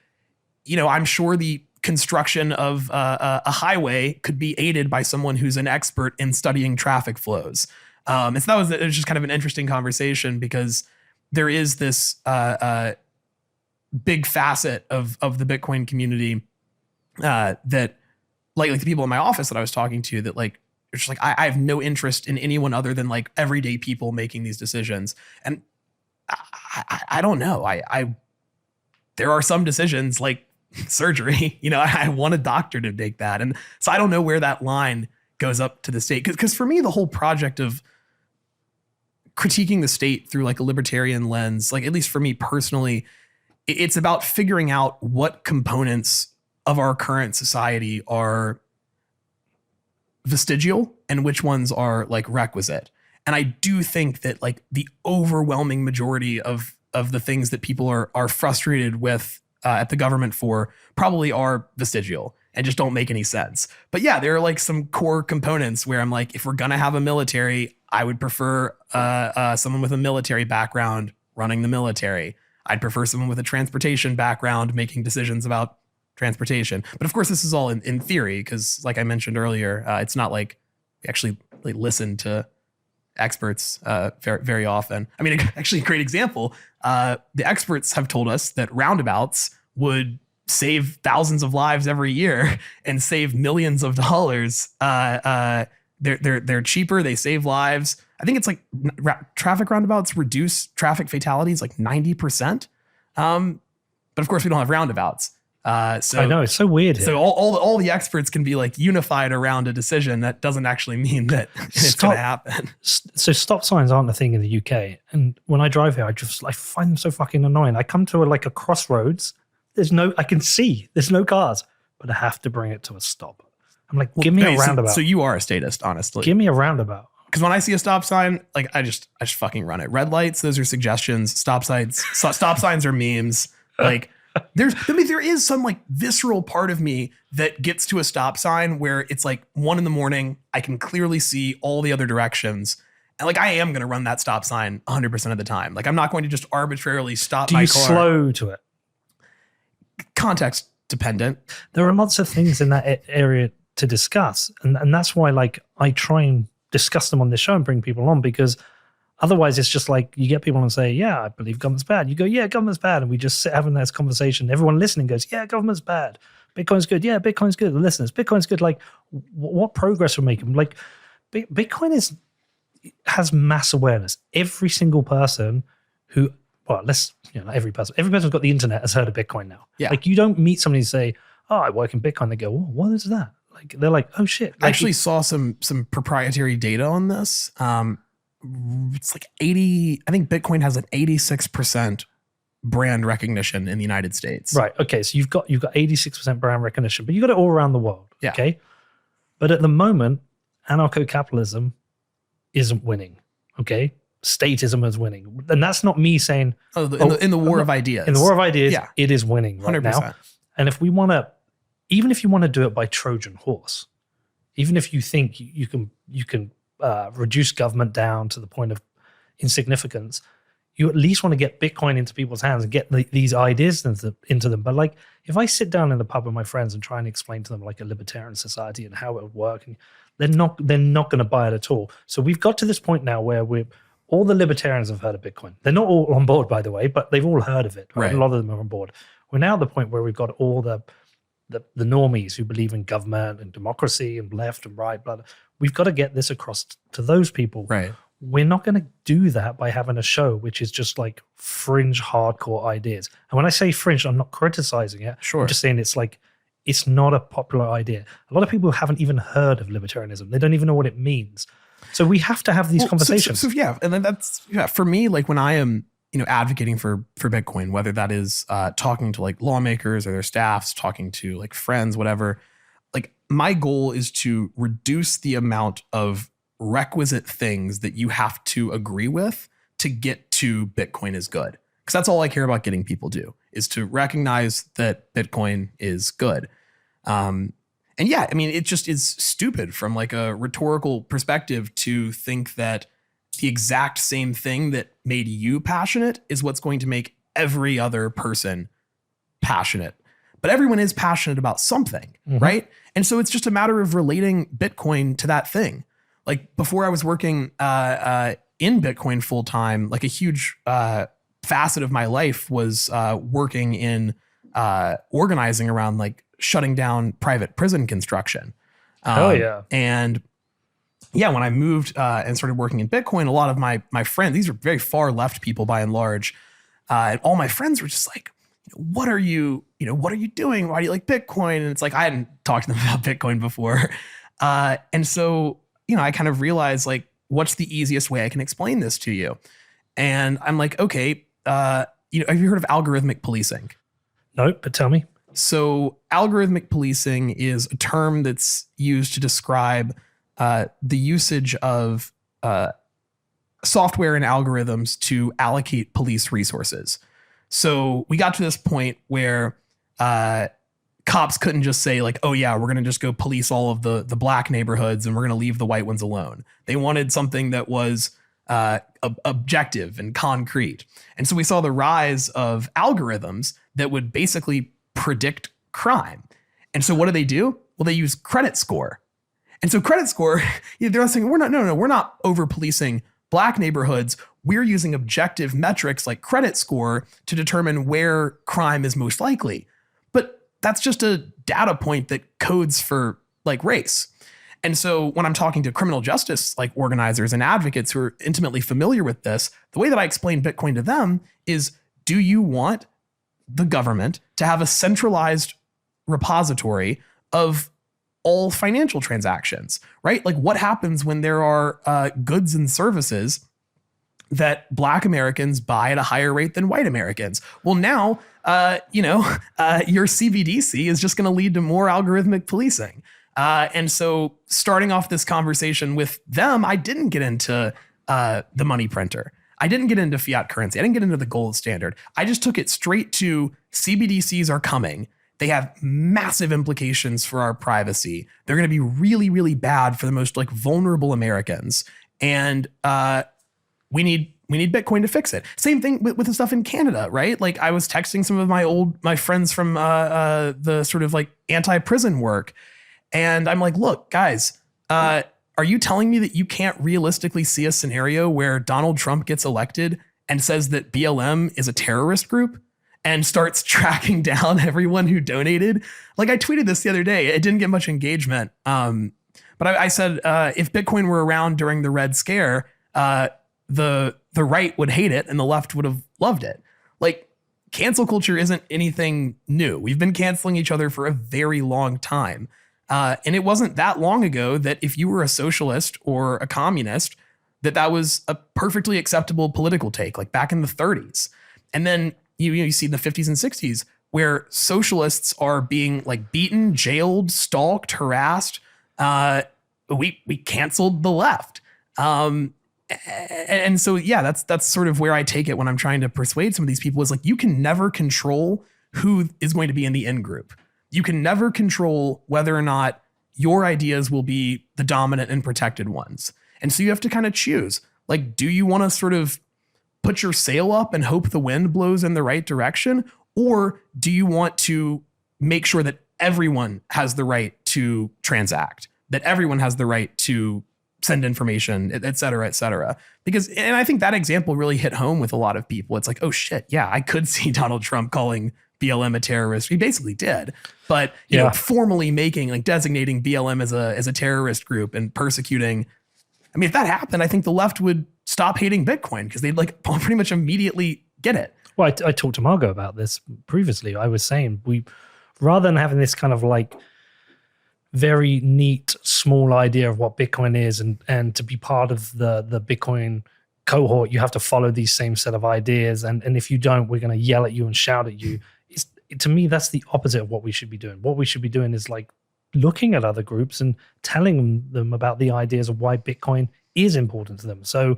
I'm sure the construction of a highway could be aided by someone who's an expert in studying traffic flows. And so it was just kind of an interesting conversation because there is this big facet of the Bitcoin community that like the people in my office that I was talking to that like, it's just like, I have no interest in anyone other than like everyday people making these decisions. And I don't know. There are some decisions like surgery, I want a doctor to make that. And so I don't know where that line goes up to the state. Cause for me, the whole project of critiquing the state through like a libertarian lens, like at least for me personally, it's about figuring out what components of our current society are vestigial and which ones are like requisite. And I do think that like the overwhelming majority of the things that people are frustrated with at the government for probably are vestigial and just don't make any sense. But yeah, there are like some core components where I'm like, if we're going to have a military, I would prefer someone with a military background running the military. I'd prefer someone with a transportation background making decisions about transportation. But of course, this is all in theory, because like I mentioned earlier, it's not like we actually listen to experts very, very often. I mean, actually, a great example. The experts have told us that roundabouts would save thousands of lives every year and save millions of dollars. They're cheaper. They save lives. I think it's like traffic roundabouts reduce traffic fatalities like 90%. But of course, we don't have roundabouts. So I know, it's so weird. So all the experts can be like unified around a decision. That doesn't actually mean that it's going to happen. So stop signs aren't a thing in the UK. And when I drive here, I find them so fucking annoying. I come to a crossroads. I can see there's no cars, but I have to bring it to a stop. I'm like, give me a roundabout. So you are a statist, honestly. Give me a roundabout. Because when I see a stop sign, like I just fucking run it. Red lights, those are suggestions. Stop signs are memes. Like there is some like visceral part of me that gets to a stop sign where it's like 1 a.m. I can clearly see all the other directions. And like, I am going to run that stop sign 100% of the time. Like, I'm not going to just arbitrarily stop my car. Do you slow to it? Context dependent. There are lots of things in that area to discuss. And that's why like I try and discuss them on this show and bring people on, because otherwise it's just like you get people and say, yeah, I believe government's bad. You go, yeah, government's bad. And we just sit having this conversation. Everyone listening goes, yeah, government's bad. Bitcoin's good. Yeah, Bitcoin's good. The listeners, Bitcoin's good. Like what progress we're making. Like Bitcoin has mass awareness. Every single person who, well, every person's got the internet has heard of Bitcoin now. Yeah. Like you don't meet somebody and say, oh, I work in Bitcoin. They go, oh, what is that? Like they're like, oh shit. Like, I actually saw some proprietary data on this. It's like 80, I think Bitcoin has an 86% brand recognition in the United States. Right. Okay. So you've got 86% brand recognition, but you got it all around the world. Yeah. Okay. But at the moment, anarcho-capitalism isn't winning. Okay. Statism is winning. And that's not me saying in the war of ideas. In the war of ideas, it is winning right 100%. now. And if we want to, even if you want to do it by Trojan horse, even if you think you can reduce government down to the point of insignificance, you at least want to get Bitcoin into people's hands and get these ideas into them. But like, if I sit down in the pub with my friends and try and explain to them like a libertarian society and how it would work, and they're not going to buy it at all. So we've got to this point now where all the libertarians have heard of Bitcoin. They're not all on board, by the way, but they've all heard of it. Right? Right. A lot of them are on board. We're now at the point where we've got all the normies who believe in government and democracy and left and right, blah, blah. We've got to get this across to those people. Right. We're not going to do that by having a show which is just like fringe hardcore ideas. And when I say fringe, I'm not criticizing it. Sure. I'm just saying it's not a popular idea. A lot of people haven't even heard of libertarianism. They don't even know what it means. So we have to have these conversations. So yeah, and then that's for me. Like when I am advocating for Bitcoin, whether that is talking to like lawmakers or their staffs, talking to like friends, whatever. Like my goal is to reduce the amount of requisite things that you have to agree with to get to Bitcoin is good. Because that's all I care about getting people to is to recognize that Bitcoin is good. And yeah, I mean, it just is stupid from like a rhetorical perspective to think that the exact same thing that made you passionate is what's going to make every other person passionate. But everyone is passionate about something, right? And so it's just a matter of relating Bitcoin to that thing. Like before I was working in Bitcoin full time, like a huge facet of my life was working in organizing around like shutting down private prison construction. Oh yeah. And yeah, when I moved and started working in Bitcoin, a lot of my friends, these are very far left people by and large, and all my friends were just like, what are you doing? Why do you like Bitcoin? And it's like, I hadn't talked to them about Bitcoin before. And so, I kind of realized like, what's the easiest way I can explain this to you? And I'm like, okay, have you heard of algorithmic policing? No, but tell me. So algorithmic policing is a term that's used to describe the usage of software and algorithms to allocate police resources. So we got to this point where cops couldn't just say like, oh yeah, we're going to just go police all of the black neighborhoods and we're going to leave the white ones alone. They wanted something that was objective and concrete. And so we saw the rise of algorithms that would basically predict crime. And so what do? Well, they use credit score. And so credit score, they're saying, we're not over policing black neighborhoods. We're using objective metrics like credit score to determine where crime is most likely. But that's just a data point that codes for like race. And so when I'm talking to criminal justice like organizers and advocates who are intimately familiar with this, the way that I explain Bitcoin to them is, do you want the government to have a centralized repository of all financial transactions, right? Like what happens when there are goods and services that black Americans buy at a higher rate than white Americans? Well, now, your CBDC is just going to lead to more algorithmic policing. And so starting off this conversation with them, I didn't get into the money printer. I didn't get into fiat currency. I didn't get into the gold standard. I just took it straight to CBDCs are coming. They have massive implications for our privacy. They're going to be really, really bad for the most like vulnerable Americans. And we need Bitcoin to fix it. Same thing with the stuff in Canada, right? Like I was texting some of my friends from the sort of like anti-prison work. And I'm like, look, guys, are you telling me that you can't realistically see a scenario where Donald Trump gets elected and says that BLM is a terrorist group and starts tracking down everyone who donated? Like I tweeted this the other day. It didn't get much engagement. But I said, if Bitcoin were around during the Red Scare, the right would hate it and the left would have loved it. Like cancel culture isn't anything new. We've been canceling each other for a very long time. And it wasn't that long ago that if you were a socialist or a communist, that was a perfectly acceptable political take, like back in the 30s. And then you see the 50s and 60s where socialists are being like beaten, jailed, stalked, harassed. We canceled the left. And so, yeah, that's sort of where I take it when I'm trying to persuade some of these people is like, you can never control who is going to be in the in group. You can never control whether or not your ideas will be the dominant and protected ones. And so you have to kind of choose, like, do you want to sort of put your sail up and hope the wind blows in the right direction? Or do you want to make sure that everyone has the right to transact, that everyone has the right to send information, et cetera, et cetera? Because, and I think that example really hit home with a lot of people. It's like, oh shit, yeah, I could see Donald Trump calling BLM a terrorist. He basically did, but you know, formally designating BLM as a terrorist group and persecuting. I mean, if that happened, I think the left would stop hating Bitcoin because they'd like pretty much immediately get it. Well, I talked to Margot about this previously. I was saying rather than having this kind of like very neat, small idea of what Bitcoin is and to be part of the Bitcoin cohort, you have to follow these same set of ideas. And if you don't, we're going to yell at you and shout at you. To me, that's the opposite of what we should be doing. What we should be doing is like looking at other groups and telling them about the ideas of why Bitcoin is important to them. So,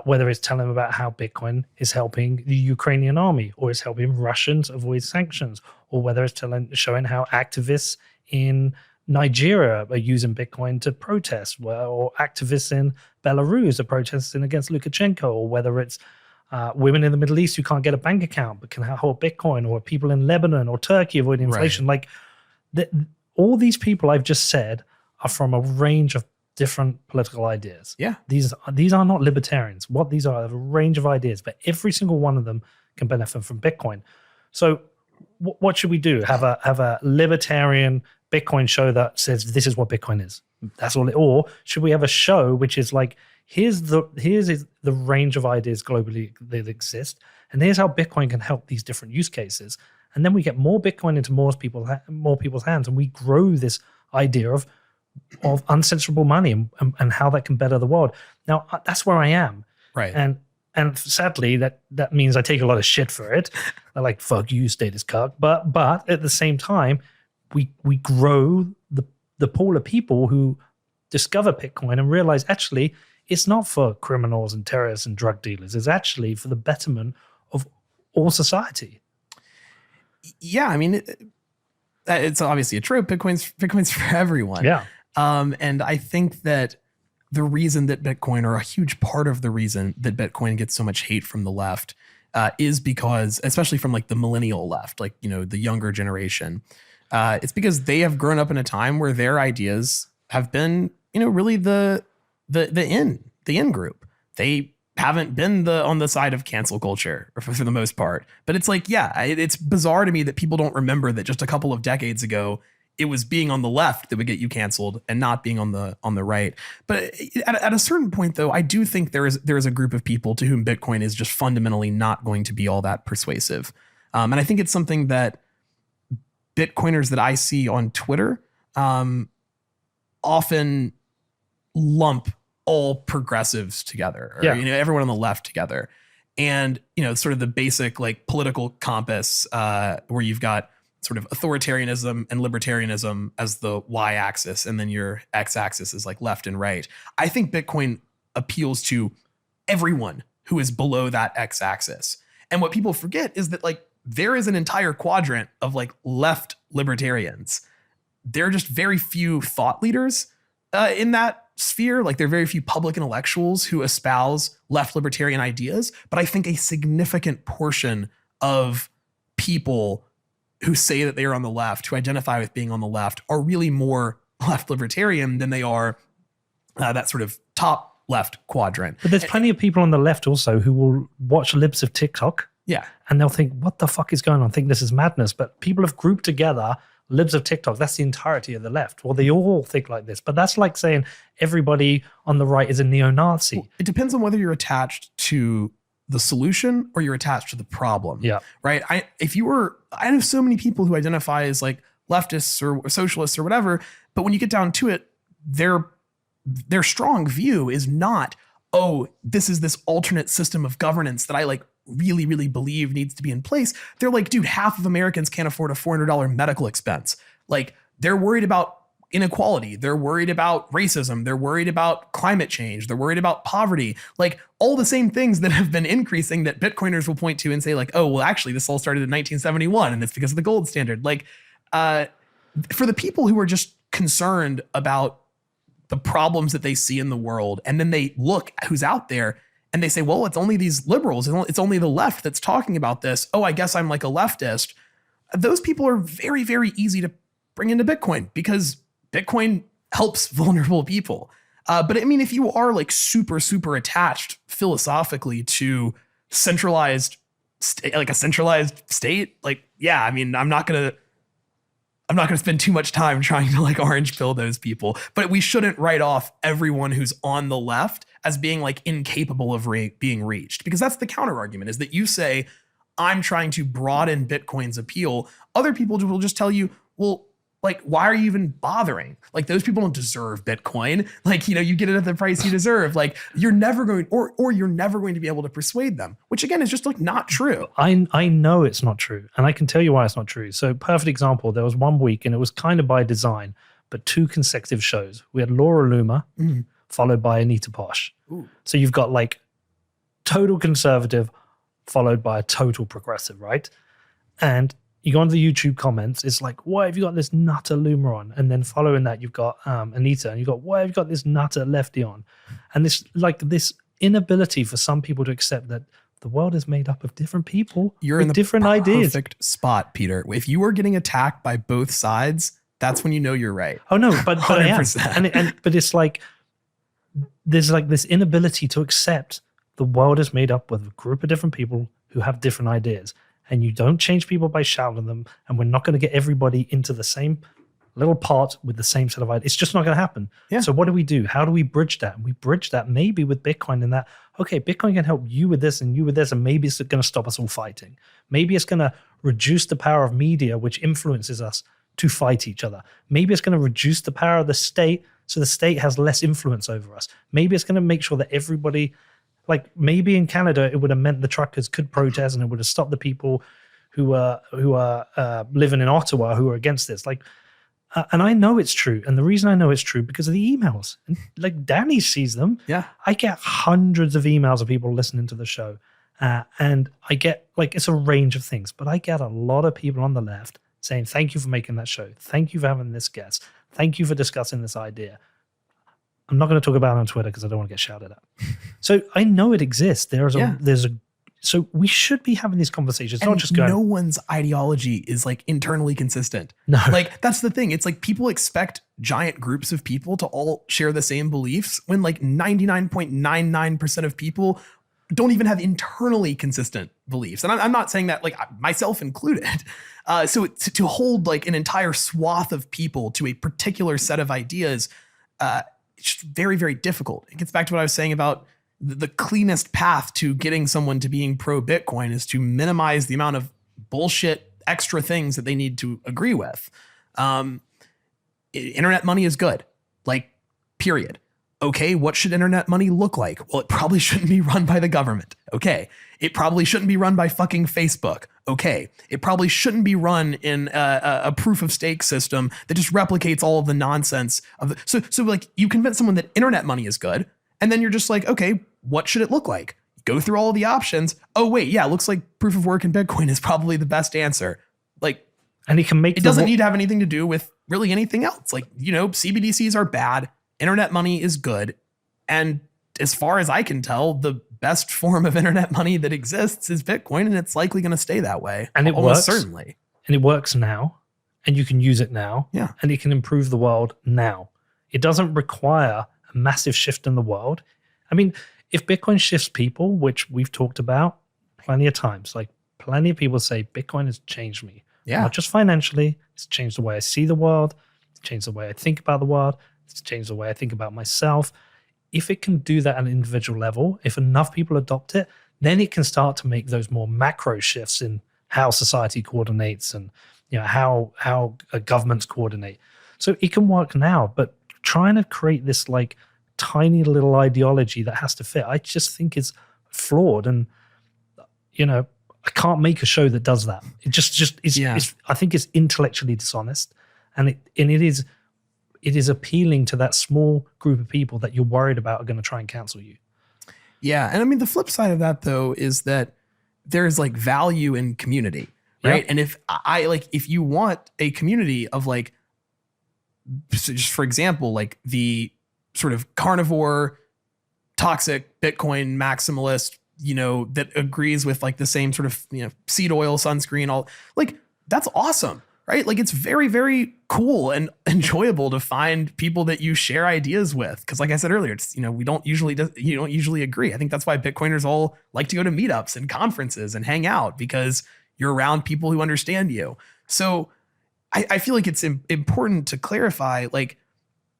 whether it's telling them about how Bitcoin is helping the Ukrainian army or is helping Russians avoid sanctions, or whether it's showing how activists in Nigeria are using Bitcoin to protest, or activists in Belarus are protesting against Lukashenko, or whether it's women in the Middle East who can't get a bank account but can hold Bitcoin, or people in Lebanon or Turkey avoiding inflation. Right. Like all these people I've just said are from a range of different political ideas. Yeah. These are not libertarians. What these are a range of ideas, but every single one of them can benefit from Bitcoin. So what should we do? Have a libertarian Bitcoin show that says this is what Bitcoin is. That's all. Or should we have a show which is like, here's the range of ideas globally that exist, and here's how Bitcoin can help these different use cases. And then we get more Bitcoin into more people's hands, and we grow this idea of uncensorable money and how that can better the world. Now that's where I am, right? And sadly, that means I take a lot of shit for it. I like, fuck you, status cuck. But at the same time, we grow the pool of people who discover Bitcoin and realize actually it's not for criminals and terrorists and drug dealers. It's actually for the betterment of all society. Yeah, I mean, it's obviously a trope. Bitcoin's for everyone. Yeah. And I think that the reason that Bitcoin, or a huge part of the reason that Bitcoin gets so much hate from the left, is because, especially from like the millennial left, like, you know, the younger generation, it's because they have grown up in a time where their ideas have been, you know, really the in group. They haven't been on the side of cancel culture for the most part. But it's like, yeah, it's bizarre to me that people don't remember that just a couple of decades ago, it was being on the left that would get you canceled and not being on the right. But at a certain point, though, I do think there is a group of people to whom Bitcoin is just fundamentally not going to be all that persuasive. And I think it's something that Bitcoiners that I see on Twitter often lump all progressives together, or, you know, everyone on the left together. And, you know, sort of the basic like political compass where you've got sort of authoritarianism and libertarianism as the y-axis, and then your x-axis is like left and right. I think Bitcoin appeals to everyone who is below that x-axis. And what people forget is that like there is an entire quadrant of like left libertarians. There are just very few thought leaders in that sphere. Like there are very few public intellectuals who espouse left libertarian ideas, but I think a significant portion of people who say that they are on the left, who identify with being on the left, are really more left libertarian than they are that sort of top left quadrant. But there's plenty of people on the left also who will watch libs of TikTok. Yeah. And they'll think, what the fuck is going on? Think this is madness. But people have grouped together libs of TikTok. That's the entirety of the left. Well, they all think like this. But that's like saying everybody on the right is a neo-Nazi. Well, it depends on whether you're attached to the solution or you're attached to the problem. Yeah. Right. I know so many people who identify as like leftists or socialists or whatever, but when you get down to it, their strong view is not, oh, this is this alternate system of governance that I like really, really believe needs to be in place. They're like, dude, half of Americans can't afford a $400 medical expense. Like they're worried about inequality. They're worried about racism. They're worried about climate change. They're worried about poverty. Like all the same things that have been increasing that Bitcoiners will point to and say like, oh, well, actually this all started in 1971 and it's because of the gold standard. Like for the people who are just concerned about the problems that they see in the world, and then they look who's out there and they say, well, it's only these liberals. It's only the left that's talking about this. Oh, I guess I'm like a leftist. Those people are very, very easy to bring into Bitcoin because Bitcoin helps vulnerable people. But I mean, if you are like super, super attached philosophically to centralized, like a centralized state, like, yeah, I mean, I'm not going to spend too much time trying to like orange pill those people, but we shouldn't write off everyone who's on the left as being like incapable of being reached, because that's the counter argument, is that you say, I'm trying to broaden Bitcoin's appeal. Other people will just tell you, well, like, why are you even bothering? Like, those people don't deserve Bitcoin. Like, you know, you get it at the price you deserve. Like, you're never going, or you're never going to be able to persuade them, which again is just like not true. I know it's not true, and I can tell you why it's not true. So, perfect example, there was one week, and it was kind of by design, but 2 consecutive shows. We had Laura Loomer, followed by Anita Posh. Ooh. So you've got like total conservative, followed by a total progressive, right? And you go into the YouTube comments, it's like, why have you got this nutter Loomer on? And then following that, you've got Anita, and you've got, why have you got this nutter lefty on? And this inability for some people to accept that the world is made up of different people You're with in the different ideas. Perfect spot, Peter. If you are getting attacked by both sides, that's when you know you're right. Oh no, but I am. 100%. But it's like there's like this inability to accept the world is made up with a group of different people who have different ideas. And you don't change people by shouting them, and we're not going to get everybody into the same little pot with the same set of ideas. It's just not going to happen. Yeah. So what do? How do we bridge that? And we bridge that maybe with Bitcoin, in that, okay, Bitcoin can help you with this and you with this, and maybe it's going to stop us all fighting. Maybe it's going to reduce the power of media, which influences us to fight each other. Maybe it's going to reduce the power of the state, so the state has less influence over us. Maybe it's going to make sure that everybody, like maybe in Canada, it would have meant the truckers could protest, and it would have stopped the people who are living in Ottawa who are against this. Like, and I know it's true. And the reason I know it's true because of the emails. And like Danny sees them. Yeah. I get hundreds of emails of people listening to the show. And I get like, it's a range of things, but I get a lot of people on the left saying, thank you for making that show. Thank you for having this guest. Thank you for discussing this idea. I'm not going to talk about it on Twitter because I don't want to get shouted at. So I know it exists. There's a So we should be having these conversations, And not just going, no one's ideology is like internally consistent. no. Like that's the thing. It's like people expect giant groups of people to all share the same beliefs when like 99.99% of people don't even have internally consistent beliefs. And I'm not saying that, like, myself included. So to hold like an entire swath of people to a particular set of ideas, it's just very, very difficult. It gets back to what I was saying about the cleanest path to getting someone to being pro Bitcoin is to minimize the amount of bullshit extra things that they need to agree with. Internet money is good, like, period. Okay, what should internet money look like? Well, it probably shouldn't be run by the government. Okay. It probably shouldn't be run by fucking Facebook. Okay. It probably shouldn't be run in a proof of stake system that just replicates all of the nonsense of the. So like, you convince someone that internet money is good, and then you're just like, okay, what should it look like? Go through all of the options. Oh wait, yeah, it looks like proof of work in Bitcoin is probably the best answer. Like, and it can make it doesn't need to have anything to do with really anything else. Like, you know, CBDCs are bad. Internet money is good. And as far as I can tell, the best form of internet money that exists is Bitcoin, and it's likely going to stay that way. And it almost works. certainly. And it works now, and you can use it now. Yeah. And it can improve the world now. It doesn't require a massive shift in the world. I mean, if Bitcoin shifts people, which we've talked about plenty of times, like plenty of people say Bitcoin has changed me. Yeah. Not just financially, it's changed the way I see the world, it's changed the way I think about the world, it's changed the way I think about myself. If it can do that at an individual level, if enough people adopt it, then it can start to make those more macro shifts in how society coordinates and, you know, how governments coordinate. So it can work now, but trying to create this like tiny little ideology that has to fit, I just think is flawed. And, you know, I can't make a show that does that. It just is. Yeah. I think it's intellectually dishonest, and it is appealing to that small group of people that you're worried about are going to try and cancel you. Yeah. And I mean, the flip side of that, though, is that there's like value in community, right? Yep. And if you want a community of like, so just for example, like the sort of carnivore, toxic Bitcoin maximalist, you know, that agrees with like the same sort of, you know, seed oil, sunscreen, all, like, that's awesome, right? Like, it's very, very cool and enjoyable to find people that you share ideas with. Cause like I said earlier, it's, you know, you don't usually agree. I think that's why Bitcoiners all like to go to meetups and conferences and hang out, because you're around people who understand you. So I feel like it's important to clarify, like,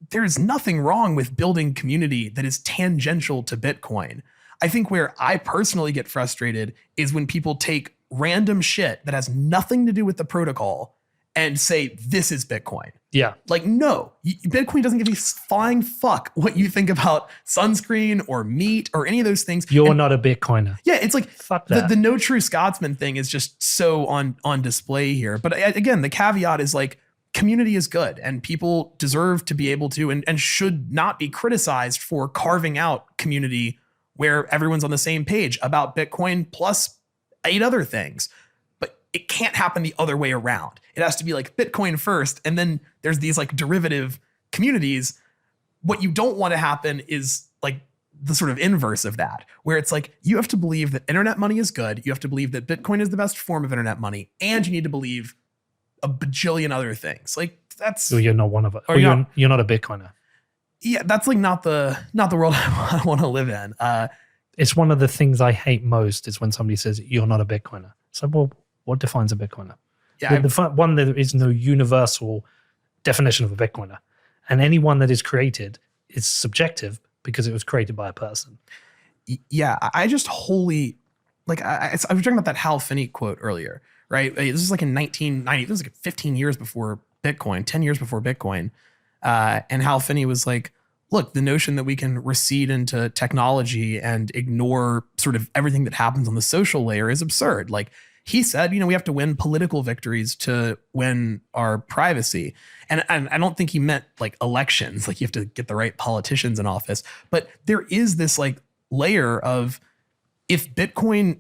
there's nothing wrong with building community that is tangential to Bitcoin. I think where I personally get frustrated is when people take random shit that has nothing to do with the protocol and say, this is Bitcoin. Yeah. Like, no, Bitcoin doesn't give a flying fuck what you think about sunscreen or meat or any of those things. You're not a Bitcoiner. Yeah, it's like Fuck that. the no true Scotsman thing is just so on display here. But again, the caveat is like, community is good, and people deserve to be able to and should not be criticized for carving out community where everyone's on the same page about Bitcoin plus 8 other things. But it can't happen the other way around. It has to be like Bitcoin first, and then there's these like derivative communities. What you don't want to happen is like the sort of inverse of that, where it's like, you have to believe that internet money is good. You have to believe that Bitcoin is the best form of internet money, and you need to believe a bajillion other things. Like, that's, So you're not one of it. Or you're not a Bitcoiner. yeah, that's like not the world I want to live in. It's one of the things I hate most is when somebody says you're not a Bitcoiner. So, well, what defines a Bitcoiner? Yeah, One, there is no universal definition of a Bitcoiner, and any one that is created is subjective because it was created by a person. yeah, I just wholly, like, I was talking about that Hal Finney quote earlier, right? This is like in 1990. This was like 15 years before Bitcoin, 10 years before Bitcoin. And Hal Finney was like, look, the notion that we can recede into technology and ignore sort of everything that happens on the social layer is absurd. Like, he said, you know, we have to win political victories to win our privacy. And I don't think he meant like elections, like you have to get the right politicians in office. But there is this like layer of, if Bitcoin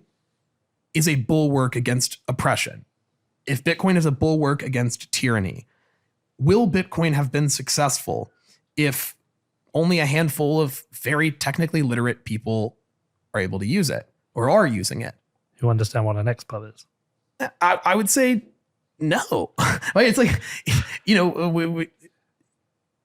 is a bulwark against oppression, if Bitcoin is a bulwark against tyranny, will Bitcoin have been successful if only a handful of very technically literate people are able to use it or are using it? who understand what an expert is. I would say no. Like, it's like,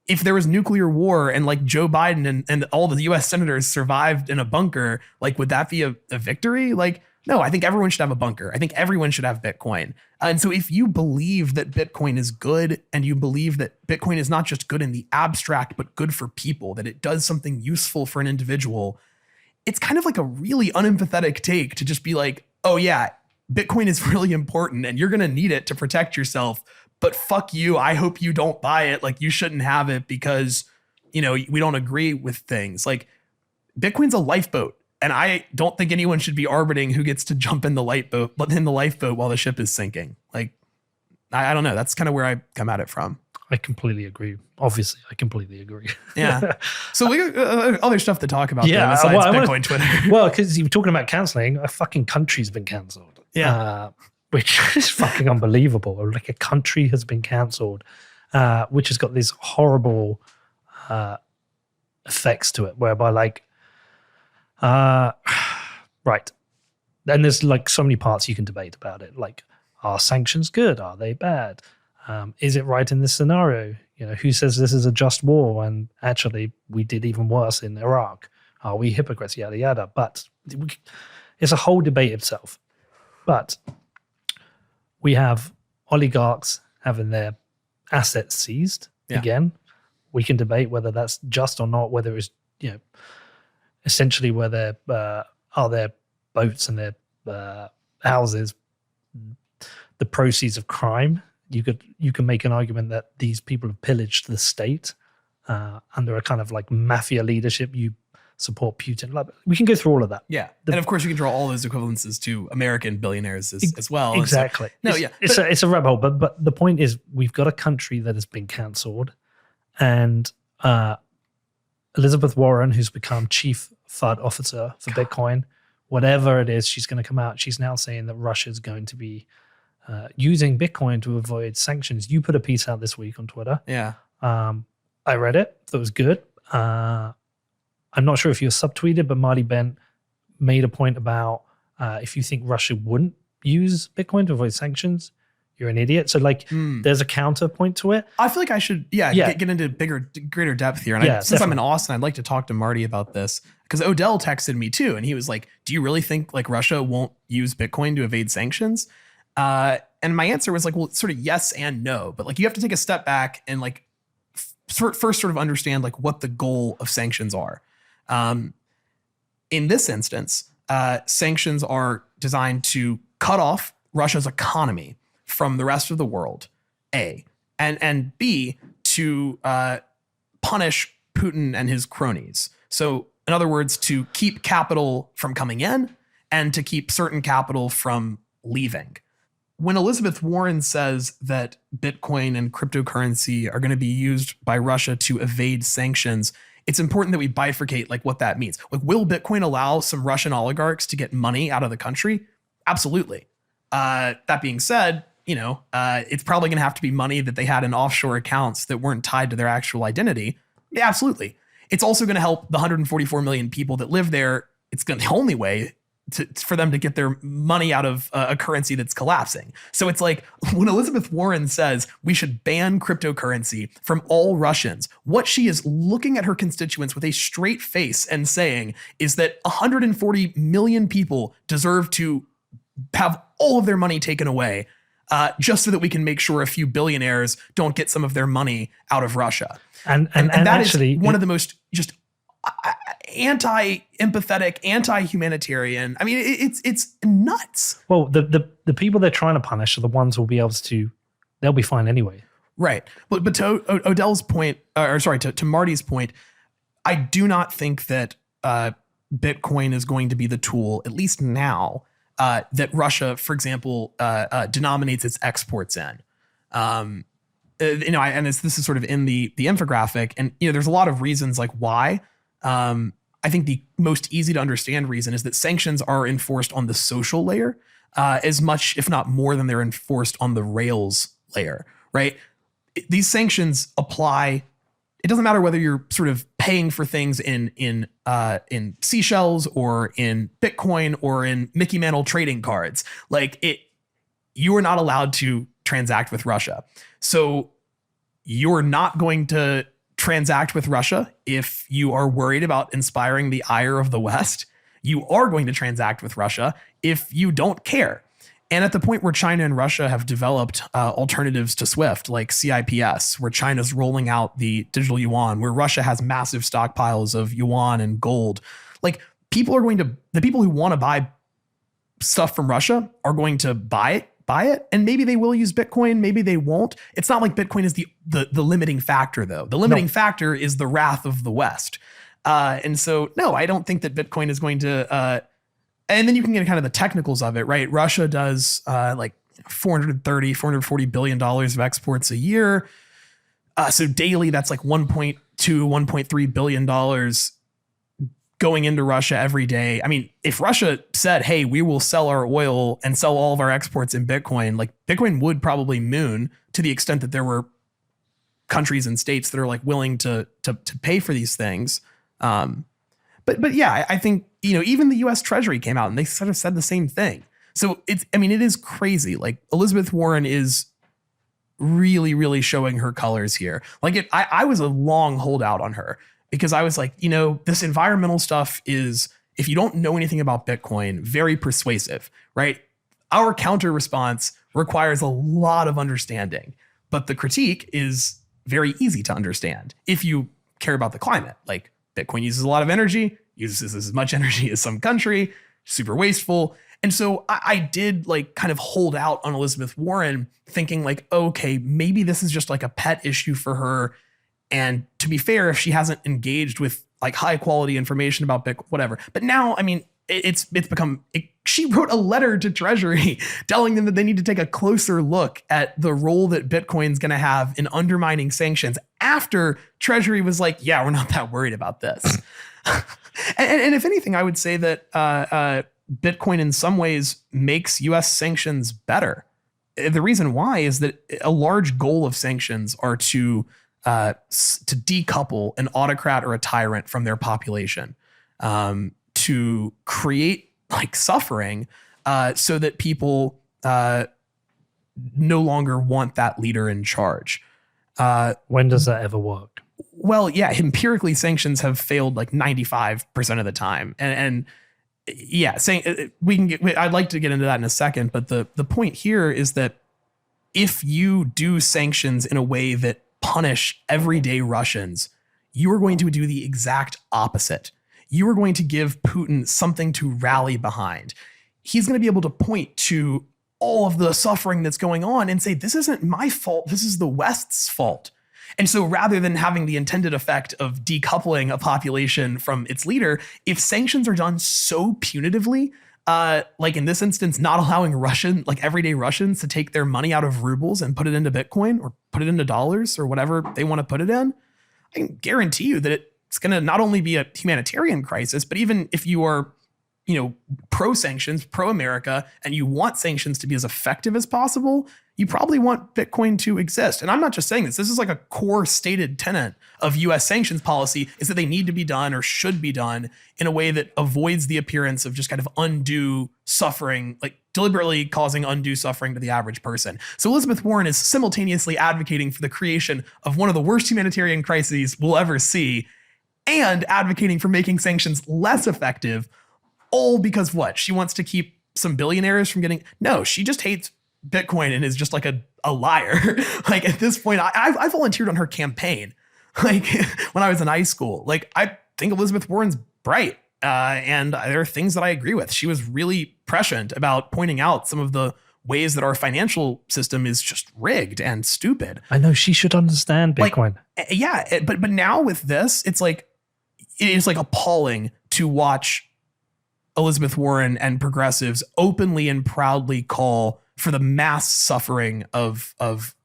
if there was nuclear war and like Joe Biden and all the US senators survived in a bunker, like, would that be a victory? Like, no, I think everyone should have a bunker. I think everyone should have Bitcoin. And so if you believe that Bitcoin is good, and you believe that Bitcoin is not just good in the abstract, but good for people, that it does something useful for an individual, it's kind of like a really unempathetic take to just be like, oh yeah, Bitcoin is really important and you're going to need it to protect yourself, but fuck you. I hope you don't buy it. Like, you shouldn't have it because, we don't agree with things. Like, Bitcoin's a lifeboat. And I don't think anyone should be arbitrating who gets to jump in the lifeboat while the ship is sinking. Like, I don't know. That's kind of where I come at it from. I completely agree. Obviously, I completely agree. Yeah. So we got other stuff to talk about. Yeah. Besides Bitcoin Twitter. Well, because you were talking about canceling, a fucking country's been cancelled. Yeah. Which is fucking unbelievable. Like, a country has been cancelled, which has got these horrible effects to it, whereby like, right. And there's like so many parts you can debate about it. Like, are sanctions good? Are they bad? Is it right in this scenario? Who says this is a just war when actually we did even worse in Iraq? Are we hypocrites? Yada, yada. But it's a whole debate itself. But we have oligarchs having their assets seized. Yeah. Again, we can debate whether that's just or not, whether it's, essentially where are their boats and their houses the proceeds of crime. You can make an argument that these people have pillaged the state under a kind of like mafia leadership. You support Putin. We can go through all of that. Yeah, and of course you can draw all those equivalences to American billionaires as well. Exactly. So, it's a rabbit hole. But the point is, we've got a country that has been cancelled, and Elizabeth Warren, who's become chief FUD officer for Bitcoin, whatever it is, she's going to come out. She's now saying that Russia's going to be using Bitcoin to avoid sanctions. You put a piece out this week on Twitter. Yeah. I read it. Thought it was good. I'm not sure if you were subtweeted, but Marty Bent made a point about if you think Russia wouldn't use Bitcoin to avoid sanctions, you're an idiot. So like, there's a counterpoint to it. I feel like I should, get into greater depth here. And since definitely. I'm in Austin, I'd like to talk to Marty about this, because Odell texted me too, and he was like, "Do you really think like Russia won't use Bitcoin to evade sanctions?" And my answer was like, well, sort of yes and no, but like you have to take a step back and like first sort of understand like what the goal of sanctions are. In this instance, sanctions are designed to cut off Russia's economy from the rest of the world, A, and B, to punish Putin and his cronies. So in other words, to keep capital from coming in and to keep certain capital from leaving. When Elizabeth Warren says that Bitcoin and cryptocurrency are going to be used by Russia to evade sanctions, it's important that we bifurcate like what that means. Like, will Bitcoin allow some Russian oligarchs to get money out of the country? Absolutely. That being said, it's probably going to have to be money that they had in offshore accounts that weren't tied to their actual identity. Yeah, absolutely. It's also going to help the 144 million people that live there. It's the only way for them to get their money out of a currency that's collapsing. So it's like when Elizabeth Warren says we should ban cryptocurrency from all Russians, what she is looking at her constituents with a straight face and saying is that 140 million people deserve to have all of their money taken away just so that we can make sure a few billionaires don't get some of their money out of Russia. And that actually is one of the most just anti-empathetic, anti-humanitarian. I mean, it's nuts. Well, the people they're trying to punish are the ones who'll be able to, they'll be fine anyway. Right. But to Odell's point, to Marty's point, I do not think that Bitcoin is going to be the tool, at least now, that Russia, for example, denominates its exports in. And this is sort of in the infographic, and there's a lot of reasons like why. I think the most easy to understand reason is that sanctions are enforced on the social layer as much, if not more, than they're enforced on the rails layer, right? These sanctions apply it doesn't matter whether you're sort of paying for things in seashells or in Bitcoin or in Mickey Mantle trading cards. You are not allowed to transact with Russia. So you're not going to transact with Russia if you are worried about inspiring the ire of the West. You are going to transact with Russia if you don't care. And at the point where China and Russia have developed alternatives to SWIFT, like CIPS, where China's rolling out the digital yuan, where Russia has massive stockpiles of yuan and gold, the people who want to buy stuff from Russia are going to buy it. And maybe they will use Bitcoin, maybe they won't. It's not like Bitcoin is the limiting factor, though. The limiting factor is the wrath of the West. And so, no, I don't think that Bitcoin is going to, and then you can get kind of the technicals of it, right? Russia does $440 billion of exports a year. So daily, that's like $1.2, $1.3 billion going into Russia every day. I mean, if Russia said, hey, we will sell our oil and sell all of our exports in Bitcoin, Bitcoin would probably moon, to the extent that there were countries and states that are willing to pay for these things. But yeah, I think, even the US Treasury came out and they sort of said the same thing. So it is crazy. Elizabeth Warren is really, really showing her colors here. I was a long holdout on her because I was like, this environmental stuff is, if you don't know anything about Bitcoin, very persuasive, right? Our counter response requires a lot of understanding, but the critique is very easy to understand if you care about the climate. Bitcoin uses a lot of energy, uses as much energy as some country, super wasteful. And so I did kind of hold out on Elizabeth Warren, thinking okay, maybe this is just a pet issue for her. And to be fair, if she hasn't engaged with high quality information about Bitcoin, whatever. But now, it's become, she wrote a letter to Treasury telling them that they need to take a closer look at the role that Bitcoin's going to have in undermining sanctions, after Treasury was like, yeah, we're not that worried about this. and if anything, I would say that Bitcoin in some ways makes US sanctions better. The reason why is that a large goal of sanctions are to decouple an autocrat or a tyrant from their population, to create suffering, so that people no longer want that leader in charge. When does that ever work? Well, yeah, empirically sanctions have failed 95% of the time. And yeah, saying I'd like to get into that in a second, but the point here is that if you do sanctions in a way that punish everyday Russians, you are going to do the exact opposite. You are going to give Putin something to rally behind. He's going to be able to point to all of the suffering that's going on and say, this isn't my fault, this is the West's fault. And so rather than having the intended effect of decoupling a population from its leader, if sanctions are done so punitively, in this instance, not allowing everyday Russians to take their money out of rubles and put it into Bitcoin or put it into dollars or whatever they want to put it in, I can guarantee you that it's going to not only be a humanitarian crisis, but even if you are, pro-sanctions, pro-America, and you want sanctions to be as effective as possible, you probably want Bitcoin to exist. And I'm not just saying this. This is a core stated tenet of US sanctions policy, is that they need to be done or should be done in a way that avoids the appearance of just kind of undue suffering, deliberately causing undue suffering to the average person. So Elizabeth Warren is simultaneously advocating for the creation of one of the worst humanitarian crises we'll ever see, and advocating for making sanctions less effective, all because what? She wants to keep some billionaires from getting... No, she just hates Bitcoin and is just a liar. At this point, I volunteered on her campaign, when I was in high school. I think Elizabeth Warren's bright, and there are things that I agree with. She was really prescient about pointing out some of the ways that our financial system is just rigged and stupid. I know, she should understand Bitcoin. Yeah, but now with this, it is appalling to watch Elizabeth Warren and progressives openly and proudly call for the mass suffering of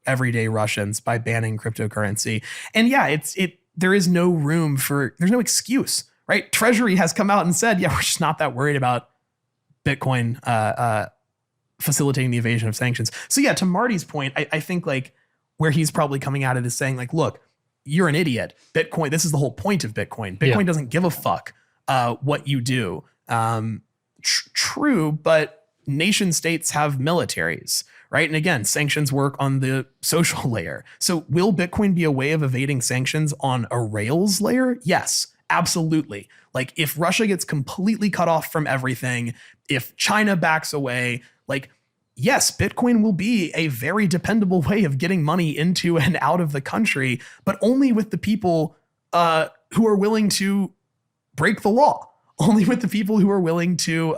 everyday Russians by banning cryptocurrency. And yeah, there is no room there's no excuse, right? Treasury has come out and said, yeah, we're just not that worried about Bitcoin facilitating the evasion of sanctions. So yeah, to Marty's point, I think where he's probably coming at it is saying look, you're an idiot. Bitcoin, this is the whole point of Bitcoin. Bitcoin doesn't give a fuck what you do. True, but nation states have militaries, right? And again, sanctions work on the social layer. So will Bitcoin be a way of evading sanctions on a Rails layer? Yes, absolutely. Like if Russia gets completely cut off from everything, if China backs away, like, yes, Bitcoin will be a very dependable way of getting money into and out of the country, but only with the people who are willing to break the law, only with the people who are willing to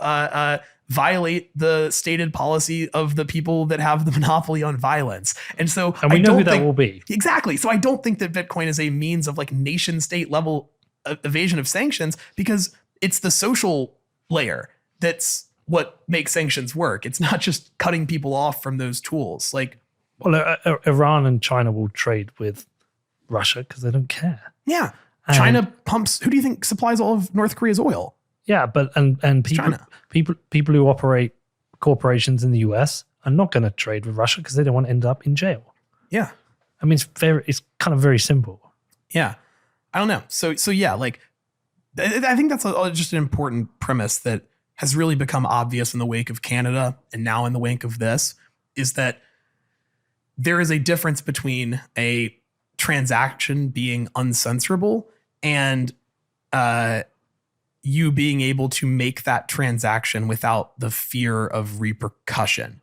violate the stated policy of the people that have the monopoly on violence. And so And we know who that will be. Exactly. So I don't think that Bitcoin is a means of like nation state level evasion of sanctions, because it's the social layer that's what makes sanctions work. It's not just cutting people off from those tools. Like, well, Iran and China will trade with Russia because they don't care. Yeah. China pumps, who do you think supplies all of North Korea's oil? Yeah, but and people who operate corporations in the US are not going to trade with Russia because they don't want to end up in jail. Yeah. I mean, it's kind of very simple. Yeah. I don't know. So yeah, like I think that's just an important premise that has really become obvious in the wake of Canada and now in the wake of this, is that there is a difference between a transaction being uncensorable and you being able to make that transaction without the fear of repercussion.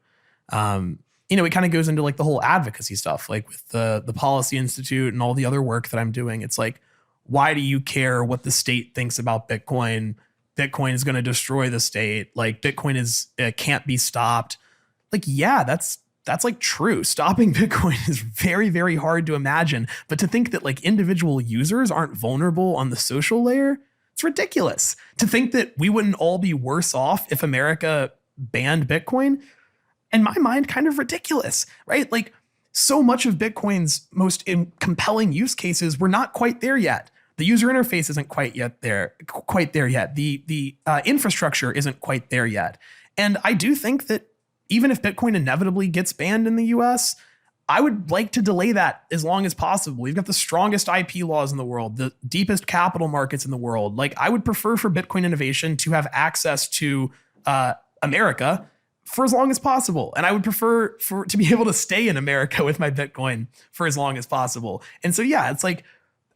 It kind of goes into like the whole advocacy stuff, like with the Policy Institute and all the other work that I'm doing. It's like, why do you care what the state thinks about Bitcoin? Bitcoin is going to destroy the state. Like Bitcoin can't be stopped. Like, yeah, that's like true. Stopping Bitcoin is very, very hard to imagine. But to think that like individual users aren't vulnerable on the social layer, it's ridiculous. To think that we wouldn't all be worse off if America banned Bitcoin, in my mind, kind of ridiculous, right? Like so much of Bitcoin's most compelling use cases, we're not quite there yet. The user interface isn't quite there yet. The infrastructure isn't quite there yet. And I do think that even if Bitcoin inevitably gets banned in the US, I would like to delay that as long as possible. We've got the strongest IP laws in the world, the deepest capital markets in the world. Like I would prefer for Bitcoin innovation to have access to America for as long as possible. And I would prefer to be able to stay in America with my Bitcoin for as long as possible. And so, yeah, it's like,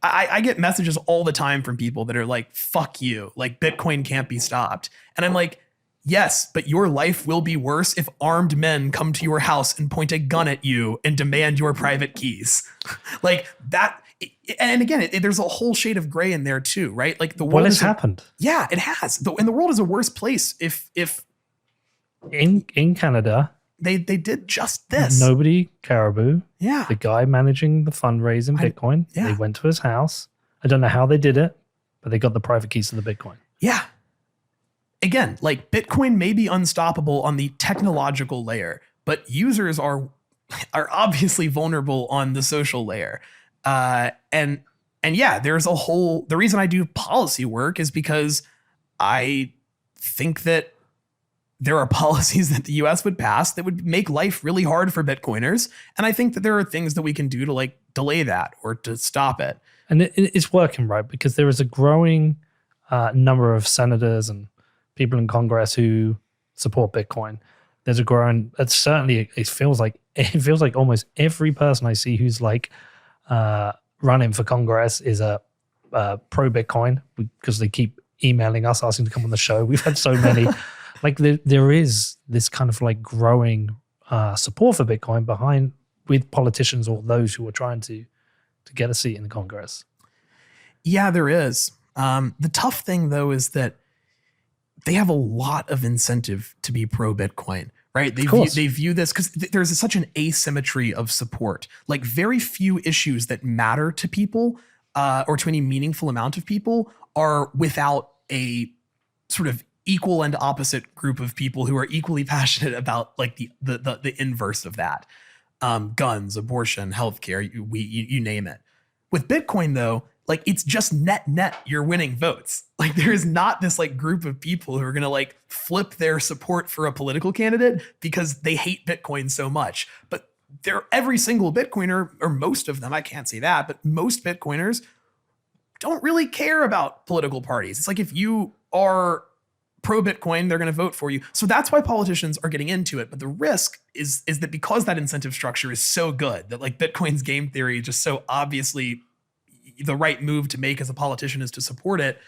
I get messages all the time from people that are like, fuck you, like Bitcoin can't be stopped. And I'm like, yes, but your life will be worse if armed men come to your house and point a gun at you and demand your private keys. Like that. And again, there's a whole shade of gray in there too, right? Like the world has happened. Yeah, it has. And the world is a worse place if in Canada, they did just this. Nobody Caribou. Yeah. The guy managing the fundraising Bitcoin. Yeah. They went to his house. I don't know how they did it, but they got the private keys to the Bitcoin. Yeah. Again, like Bitcoin may be unstoppable on the technological layer, but users are obviously vulnerable on the social layer. And yeah, the reason I do policy work is because I think that there are policies that the US would pass that would make life really hard for Bitcoiners. And I think that there are things that we can do to like delay that or to stop it. And it's working, right? Because there is a growing number of senators and people in Congress who support Bitcoin. There's a growing, it feels like almost every person I see who's like running for Congress is a pro Bitcoin, because they keep emailing us asking to come on the show. We've had so many. Like there is this kind of like growing support for Bitcoin with politicians or those who are trying to get a seat in the Congress. Yeah, there is. The tough thing though is that they have a lot of incentive to be pro Bitcoin, right? They view this because there's such an asymmetry of support. Like very few issues that matter to people or to any meaningful amount of people are without a sort of equal and opposite group of people who are equally passionate about like the inverse of that. Guns, abortion, healthcare, you name it. With Bitcoin though, like it's just net you're winning votes. Like there is not this like group of people who are going to like flip their support for a political candidate because they hate Bitcoin so much. But every single Bitcoiner, or most of them, I can't say that, but most Bitcoiners don't really care about political parties. It's like if you are pro Bitcoin, they're going to vote for you. So that's why politicians are getting into it. But the risk is that because that incentive structure is so good, that like Bitcoin's game theory is just so obviously the right move to make as a politician is to support it.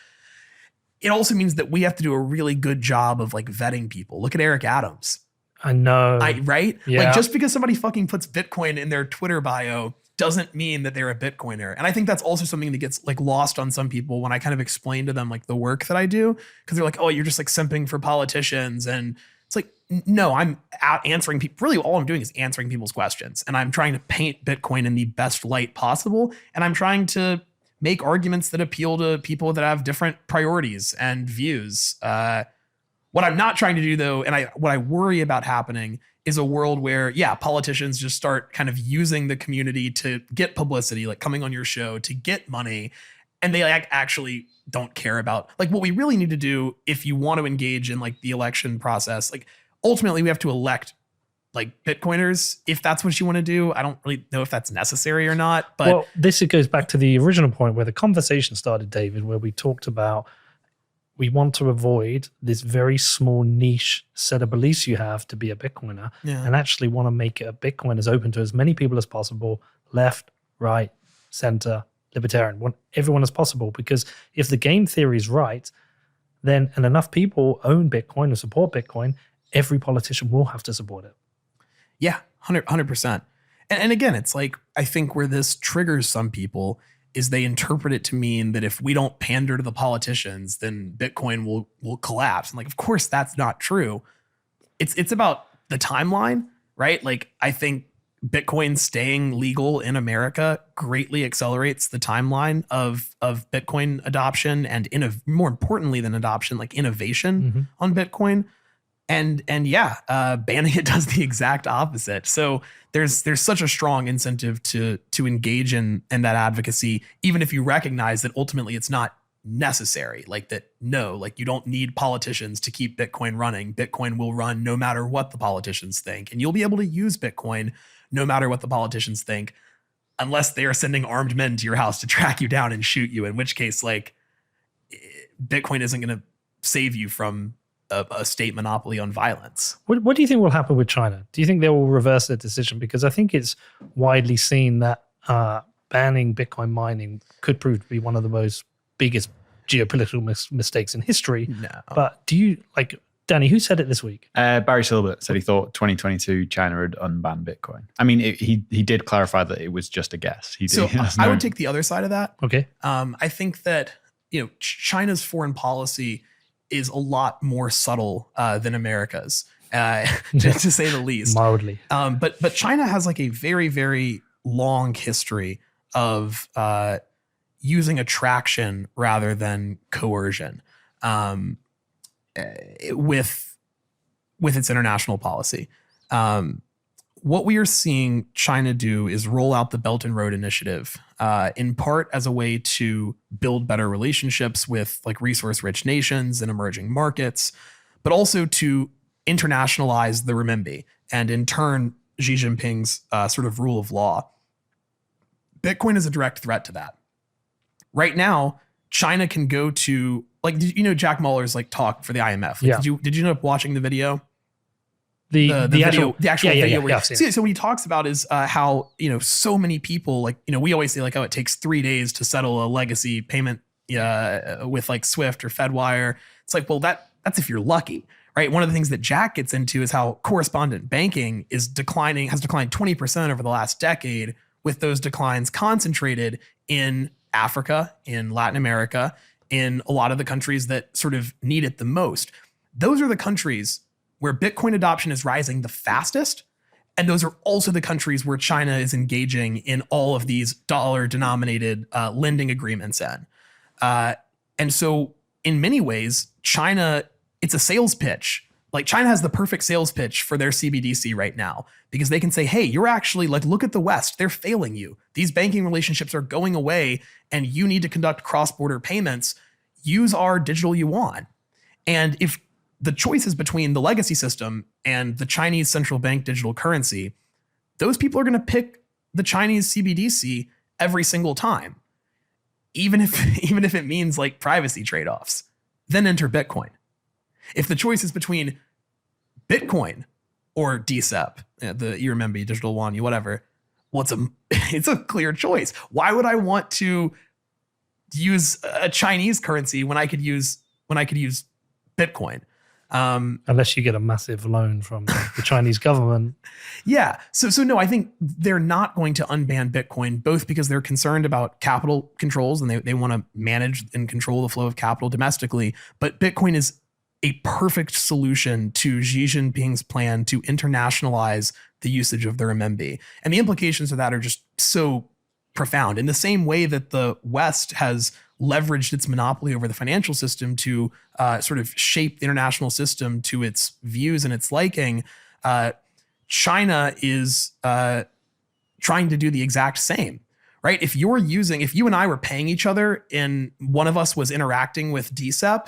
It also means that we have to do a really good job of like vetting people. Look at Eric Adams. I know. Right? Yeah. Like just because somebody fucking puts Bitcoin in their Twitter bio doesn't mean that they're a Bitcoiner. And I think that's also something that gets like lost on some people when I kind of explain to them like the work that I do, because they're like, oh, you're just like simping for politicians. And it's like, no, I'm out answering people. Really, all I'm doing is answering people's questions. And I'm trying to paint Bitcoin in the best light possible. And I'm trying to make arguments that appeal to people that have different priorities and views. What I'm not trying to do though, and what I worry about happening is a world where, yeah, politicians just start kind of using the community to get publicity, like coming on your show to get money. And they like actually don't care about like what we really need to do if you want to engage in like the election process. Like ultimately we have to elect like Bitcoiners, if that's what you want to do. I don't really know if that's necessary or not. But well, this goes back to the original point where the conversation started, David, where we talked about we want to avoid this very small niche set of beliefs you have to be a Bitcoiner, and actually want to make it a Bitcoin as open to as many people as possible, left, right, center, libertarian, want everyone as possible. Because if the game theory is right, then and enough people own Bitcoin or support Bitcoin, every politician will have to support it. Yeah, 100%. And again, it's like, I think where this triggers some people is they interpret it to mean that if we don't pander to the politicians, then Bitcoin will collapse. And like, of course, that's not true. It's about the timeline, right? Like, I think Bitcoin staying legal in America greatly accelerates the timeline of Bitcoin adoption and more importantly than adoption, like innovation on Bitcoin. And banning it does the exact opposite. So there's such a strong incentive to engage in that advocacy, even if you recognize that ultimately it's not necessary. Like that, no, like you don't need politicians to keep Bitcoin running. Bitcoin will run no matter what the politicians think, and you'll be able to use Bitcoin no matter what the politicians think, unless they are sending armed men to your house to track you down and shoot you. In which case, like Bitcoin isn't going to save you from a state monopoly on violence. What do you think will happen with China? Do you think they will reverse their decision? Because I think it's widely seen that banning Bitcoin mining could prove to be one of the biggest geopolitical mistakes in history. No. But do you, like, Danny, who said it this week? Barry Silbert said he thought 2022 China would unban Bitcoin. I mean, he did clarify that it was just a guess. I would take the other side of that. Okay. I think that China's foreign policy is a lot more subtle than America's, to say the least. Mildly. But China has like a very, very long history of using attraction rather than coercion with its international policy. What we are seeing China do is roll out the Belt and Road Initiative, in part as a way to build better relationships with like resource-rich nations and emerging markets, but also to internationalize the renminbi and in turn Xi Jinping's sort of rule of law. Bitcoin is a direct threat to that. Right now, China can go to like, Jack Muller's like talk for the IMF. Like, Yeah. Did you end up watching the video? The actual video. Yeah, I've seen it. So what he talks about is how, so many people, like, we always say like, oh, it takes 3 days to settle a legacy payment with like Swift or Fedwire. It's like, well, that's if you're lucky, right? One of the things that Jack gets into is how correspondent banking has declined 20% over the last decade, with those declines concentrated in Africa, in Latin America, in a lot of the countries that sort of need it the most. Those are the countries where Bitcoin adoption is rising the fastest. And those are also the countries where China is engaging in all of these dollar-denominated lending agreements in. And so in many ways, China, it's a sales pitch. Like China has the perfect sales pitch for their CBDC right now, because they can say, hey, you're actually like, look at the West, they're failing you. These banking relationships are going away and you need to conduct cross-border payments. Use our digital yuan. And if the choice is between the legacy system and the Chinese central bank digital currency, those people are going to pick the Chinese CBDC every single time, even if it means like privacy trade-offs. Then enter Bitcoin. If the choice is between Bitcoin or DCEP, the Renminbi, digital yuan, whatever, well, it's a clear choice. Why would I want to use a Chinese currency when I could use Bitcoin? Unless you get a massive loan from the Chinese government. Yeah. So no, I think they're not going to unban Bitcoin, both because they're concerned about capital controls and they want to manage and control the flow of capital domestically. But Bitcoin is a perfect solution to Xi Jinping's plan to internationalize the usage of the renminbi. And the implications of that are just so profound. In the same way that the West has leveraged its monopoly over the financial system to sort of shape the international system to its views and its liking, China is trying to do the exact same, right? If you and I were paying each other and one of us was interacting with DCEP,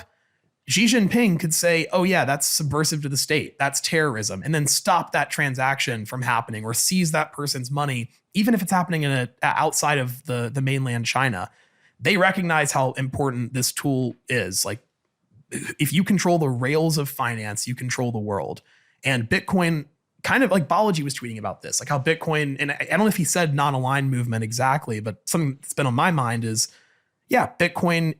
Xi Jinping could say, oh yeah, that's subversive to the state, that's terrorism, and then stop that transaction from happening or seize that person's money, even if it's happening outside of the mainland China. They recognize how important this tool is. Like, if you control the rails of finance, you control the world. And Bitcoin, kind of like Balaji was tweeting about this, like how Bitcoin, and I don't know if he said non-aligned movement exactly, but something that's been on my mind is, yeah, Bitcoin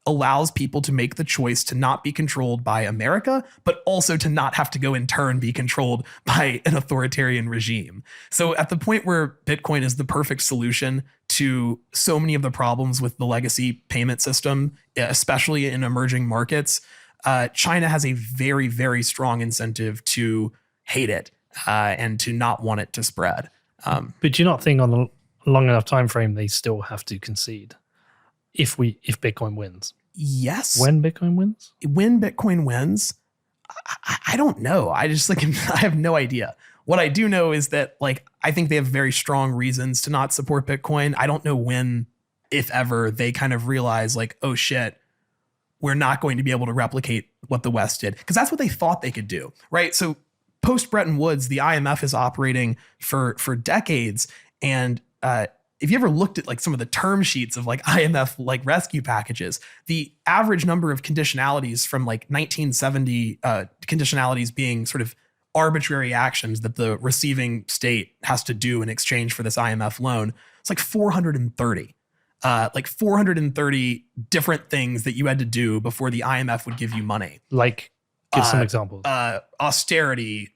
allows people to make the choice to not be controlled by America, but also to not have to go in turn be controlled by an authoritarian regime. So at the point where Bitcoin is the perfect solution to so many of the problems with the legacy payment system, especially in emerging markets, China has a very, very strong incentive to hate it and to not want it to spread. But do you not think on a long enough time frame they still have to concede if Bitcoin wins? Yes. When Bitcoin wins? When Bitcoin wins, I don't know. I just like I have no idea. What I do know is that like I think they have very strong reasons to not support Bitcoin. I don't know when, if ever, they kind of realize like, oh shit, we're not going to be able to replicate what the West did, because that's what they thought they could do, right? So post Bretton Woods, the IMF is operating for decades, and if you ever looked at like some of the term sheets of like IMF like rescue packages, the average number of conditionalities from like 1970 conditionalities being sort of arbitrary actions that the receiving state has to do in exchange for this IMF loan, it's like 430. Like 430 different things that you had to do before the IMF would give you money. Like, give some examples. Austerity,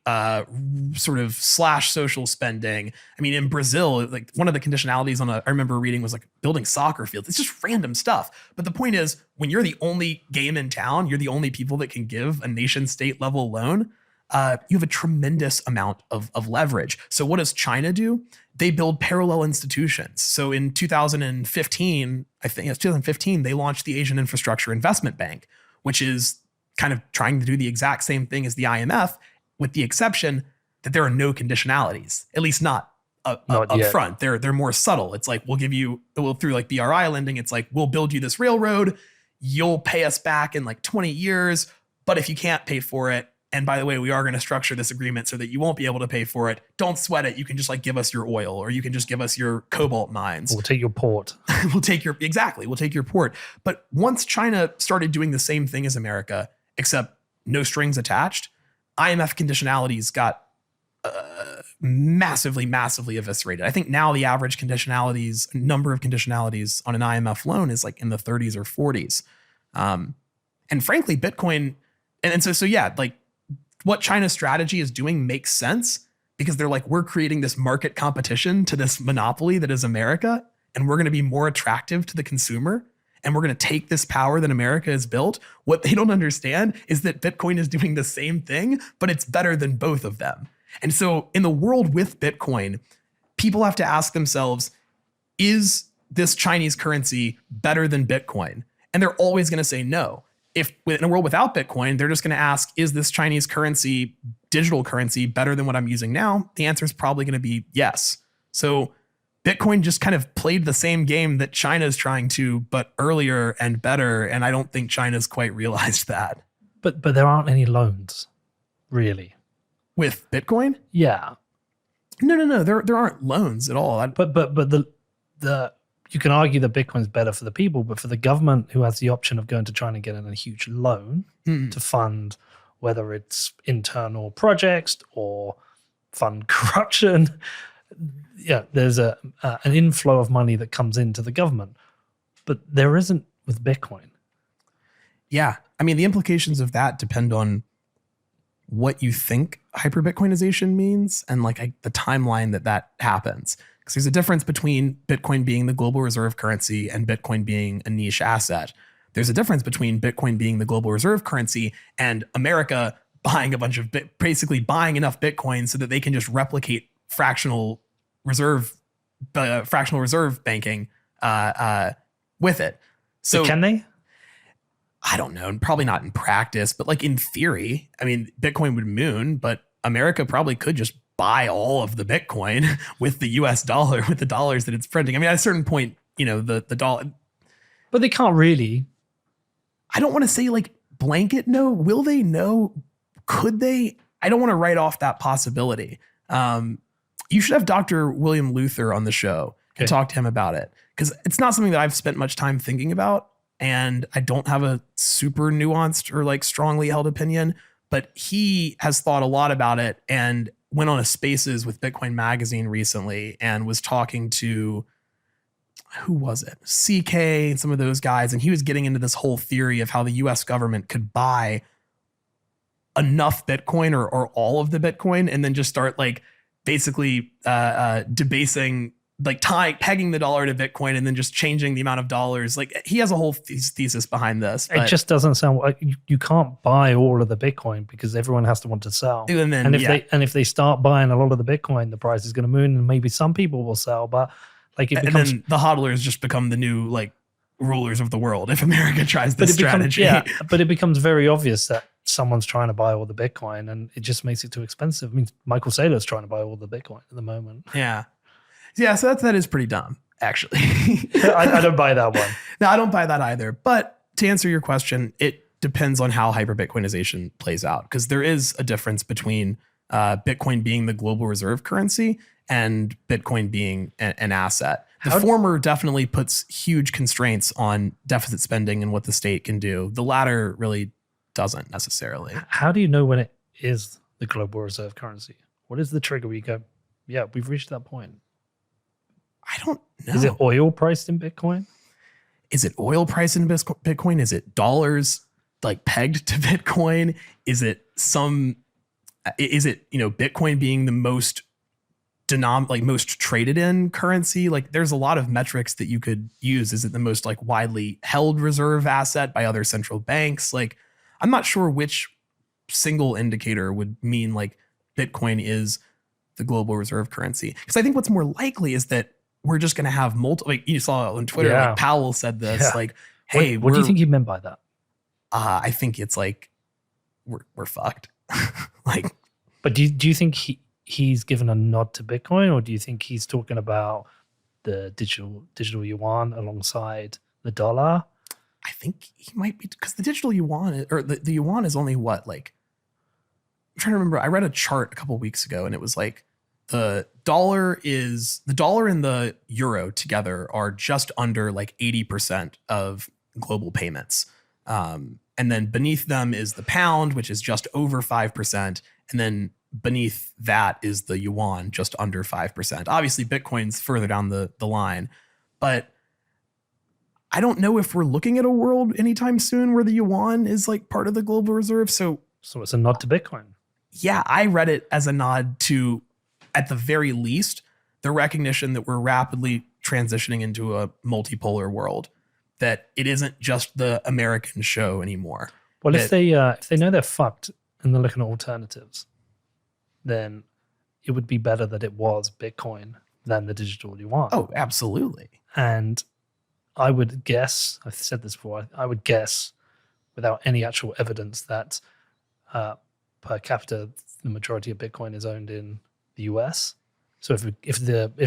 sort of slash social spending. I mean, in Brazil, like one of the conditionalities I remember reading was like building soccer fields. It's just random stuff. But the point is, when you're the only game in town, you're the only people that can give a nation state level loan, you have a tremendous amount of leverage. So what does China do? They build parallel institutions. So in 2015, I think it's 2015, they launched the Asian Infrastructure Investment Bank, which is kind of trying to do the exact same thing as the IMF, with the exception that there are no conditionalities, at least not up front. They're more subtle. It's like, through like BRI lending, it's like, we'll build you this railroad, you'll pay us back in like 20 years. But if you can't pay for it, and by the way, we are going to structure this agreement so that you won't be able to pay for it, don't sweat it. You can just like give us your oil, or you can just give us your cobalt mines. We'll take your port. We'll take your port. But once China started doing the same thing as America, except no strings attached, IMF conditionalities got massively eviscerated. I think now the average number of conditionalities on an IMF loan is like in the 30s or 40s. And frankly, Bitcoin, and so yeah, like what China's strategy is doing makes sense, because they're like, we're creating this market competition to this monopoly that is America, and we're going to be more attractive to the consumer, and we're going to take this power that America has built. What they don't understand is that Bitcoin is doing the same thing, but it's better than both of them. And so in the world with Bitcoin, people have to ask themselves, is this Chinese currency better than Bitcoin? And they're always going to say no. If in a world without Bitcoin, they're just going to ask, is this Chinese currency, digital currency, better than what I'm using now? The answer is probably going to be yes. So Bitcoin just kind of played the same game that China is trying to, but earlier and better. And I don't think China's quite realized that. But there aren't any loans, really. With Bitcoin? Yeah. No. There aren't loans at all. But the you can argue that Bitcoin's better for the people, but for the government who has the option of going to China and getting a huge loan to fund whether it's internal projects or fund corruption, there's an inflow of money that comes into the government, but there isn't with Bitcoin. Yeah. I mean, the implications of that depend on what you think hyperbitcoinization means and like the timeline that happens. Because there's a difference between Bitcoin being the global reserve currency and Bitcoin being a niche asset. There's a difference between Bitcoin being the global reserve currency and America buying a bunch of basically buying enough Bitcoin so that they can just replicate fractional reserve banking with it. So can they? I don't know, probably not in practice, but like in theory, I mean, Bitcoin would moon, but America probably could just buy all of the Bitcoin with the US dollar, with the dollars that it's printing. I mean, at a certain point, the dollar. But they can't really. I don't want to say like blanket no. Will they? No. Could they? I don't want to write off that possibility. You should have Dr. William Luther on the show and talk to him about it, because it's not something that I've spent much time thinking about. And I don't have a super nuanced or like strongly held opinion, but he has thought a lot about it and went on a Spaces with Bitcoin Magazine recently and was talking to, who was it? CK and some of those guys. And he was getting into this whole theory of how the US government could buy enough Bitcoin or all of the Bitcoin and then just start like basically debasing, like pegging the dollar to Bitcoin and then just changing the amount of dollars. Like he has a whole thesis behind this. It just doesn't sound like you can't buy all of the Bitcoin because everyone has to want to sell. And if they start buying a lot of the Bitcoin, the price is going to moon and maybe some people will sell, but like it becomes, and then the hodlers just become the new like rulers of the world if America tries this strategy. But it becomes very obvious that someone's trying to buy all the Bitcoin and it just makes it too expensive. I mean, Michael Saylor's trying to buy all the Bitcoin at the moment. Yeah, so that is pretty dumb, actually. I don't buy that one. No, I don't buy that either. But to answer your question, it depends on how hyperbitcoinization plays out, because there is a difference between Bitcoin being the global reserve currency and Bitcoin being an asset. The former definitely puts huge constraints on deficit spending and what the state can do. The latter really doesn't necessarily. How do you know when it is the global reserve currency? What is the trigger where you go, yeah, we've reached that point? I don't know. Is it oil priced in Bitcoin? Is it oil priced in Bitcoin? Is it dollars like pegged to Bitcoin? Is it Bitcoin being the most most traded in currency? Like there's a lot of metrics that you could use. Is it the most like widely held reserve asset by other central banks? Like I'm not sure which single indicator would mean like Bitcoin is the global reserve currency. Because I think what's more likely is that we're just going to have multiple, like you saw on Twitter, like Powell said this, like, hey, what do you think he meant by that? I think it's like, we're fucked. Like, but do you think he's given a nod to Bitcoin, or do you think he's talking about the digital yuan alongside the dollar? I think he might be, because the digital yuan or the yuan is only what, like, I'm trying to remember. I read a chart a couple of weeks ago and it was like, the dollar and the euro together are just under like 80% of global payments. And then beneath them is the pound, which is just over 5%. And then beneath that is the yuan, just under 5%. Obviously, Bitcoin's further down the line. But I don't know if we're looking at a world anytime soon where the yuan is like part of the global reserve. So it's a nod to Bitcoin. Yeah, I read it as a nod to, at the very least, the recognition that we're rapidly transitioning into a multipolar world, that it isn't just the American show anymore. Well, if they know they're fucked and they're looking at alternatives, then it would be better that it was Bitcoin than the digital yuan. Oh, absolutely. And I would guess, I've said this before, I would guess without any actual evidence that per capita, the majority of Bitcoin is owned in the US. So if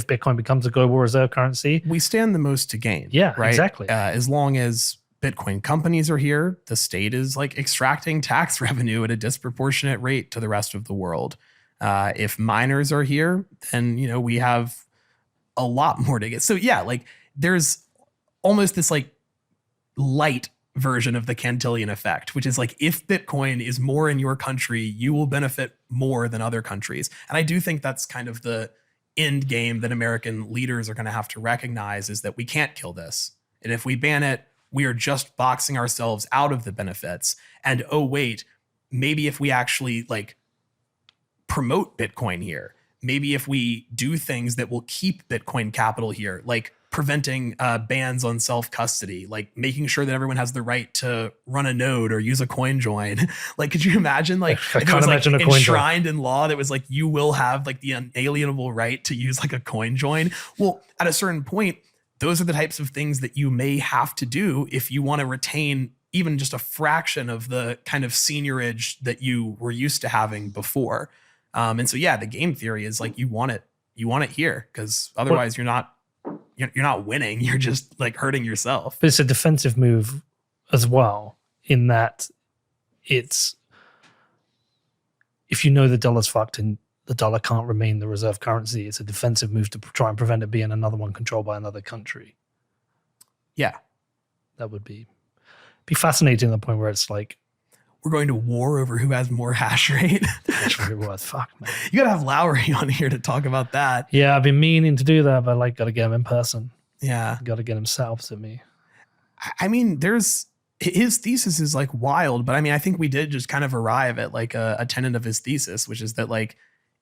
Bitcoin becomes a global reserve currency, we stand the most to gain. Yeah, right? Exactly. As long as Bitcoin companies are here, the state is like extracting tax revenue at a disproportionate rate to the rest of the world. If miners are here, then, you know, we have a lot more to get. So yeah, like there's almost this like light version of the Cantillon effect, which is like, if Bitcoin is more in your country, you will benefit more than other countries. And I do think that's kind of the end game that American leaders are going to have to recognize, is that we can't kill this. And if we ban it, we are just boxing ourselves out of the benefits. And oh, wait, maybe if we actually like promote Bitcoin here, maybe if we do things that will keep Bitcoin capital here, like preventing bans on self-custody, like making sure that everyone has the right to run a node or use a coin join. Like, could you imagine like I if it can't was like imagine a coin join. enshrined in law that was like, you will have like the unalienable right to use like a coin join? Well, at a certain point, those are the types of things that you may have to do if you want to retain even just a fraction of the kind of seniorage that you were used to having before. And so, yeah, the game theory is like, you want it here, because otherwise you're not winning. You're just like hurting yourself. But it's a defensive move as well, in that it's, if you know the dollar's fucked and the dollar can't remain the reserve currency, it's a defensive move to try and prevent it being another one controlled by another country. Yeah. That would be fascinating, to the point where it's like, we're going to war over who has more hash rate. actually worth fuck, man. You gotta have Lowry on here to talk about that. Yeah, I've been meaning to do that, but like, gotta get him in person. Yeah. Gotta get him set opposite me. I mean, his thesis is like wild, but I mean, I think we did just kind of arrive at like a tenet of his thesis, which is that like,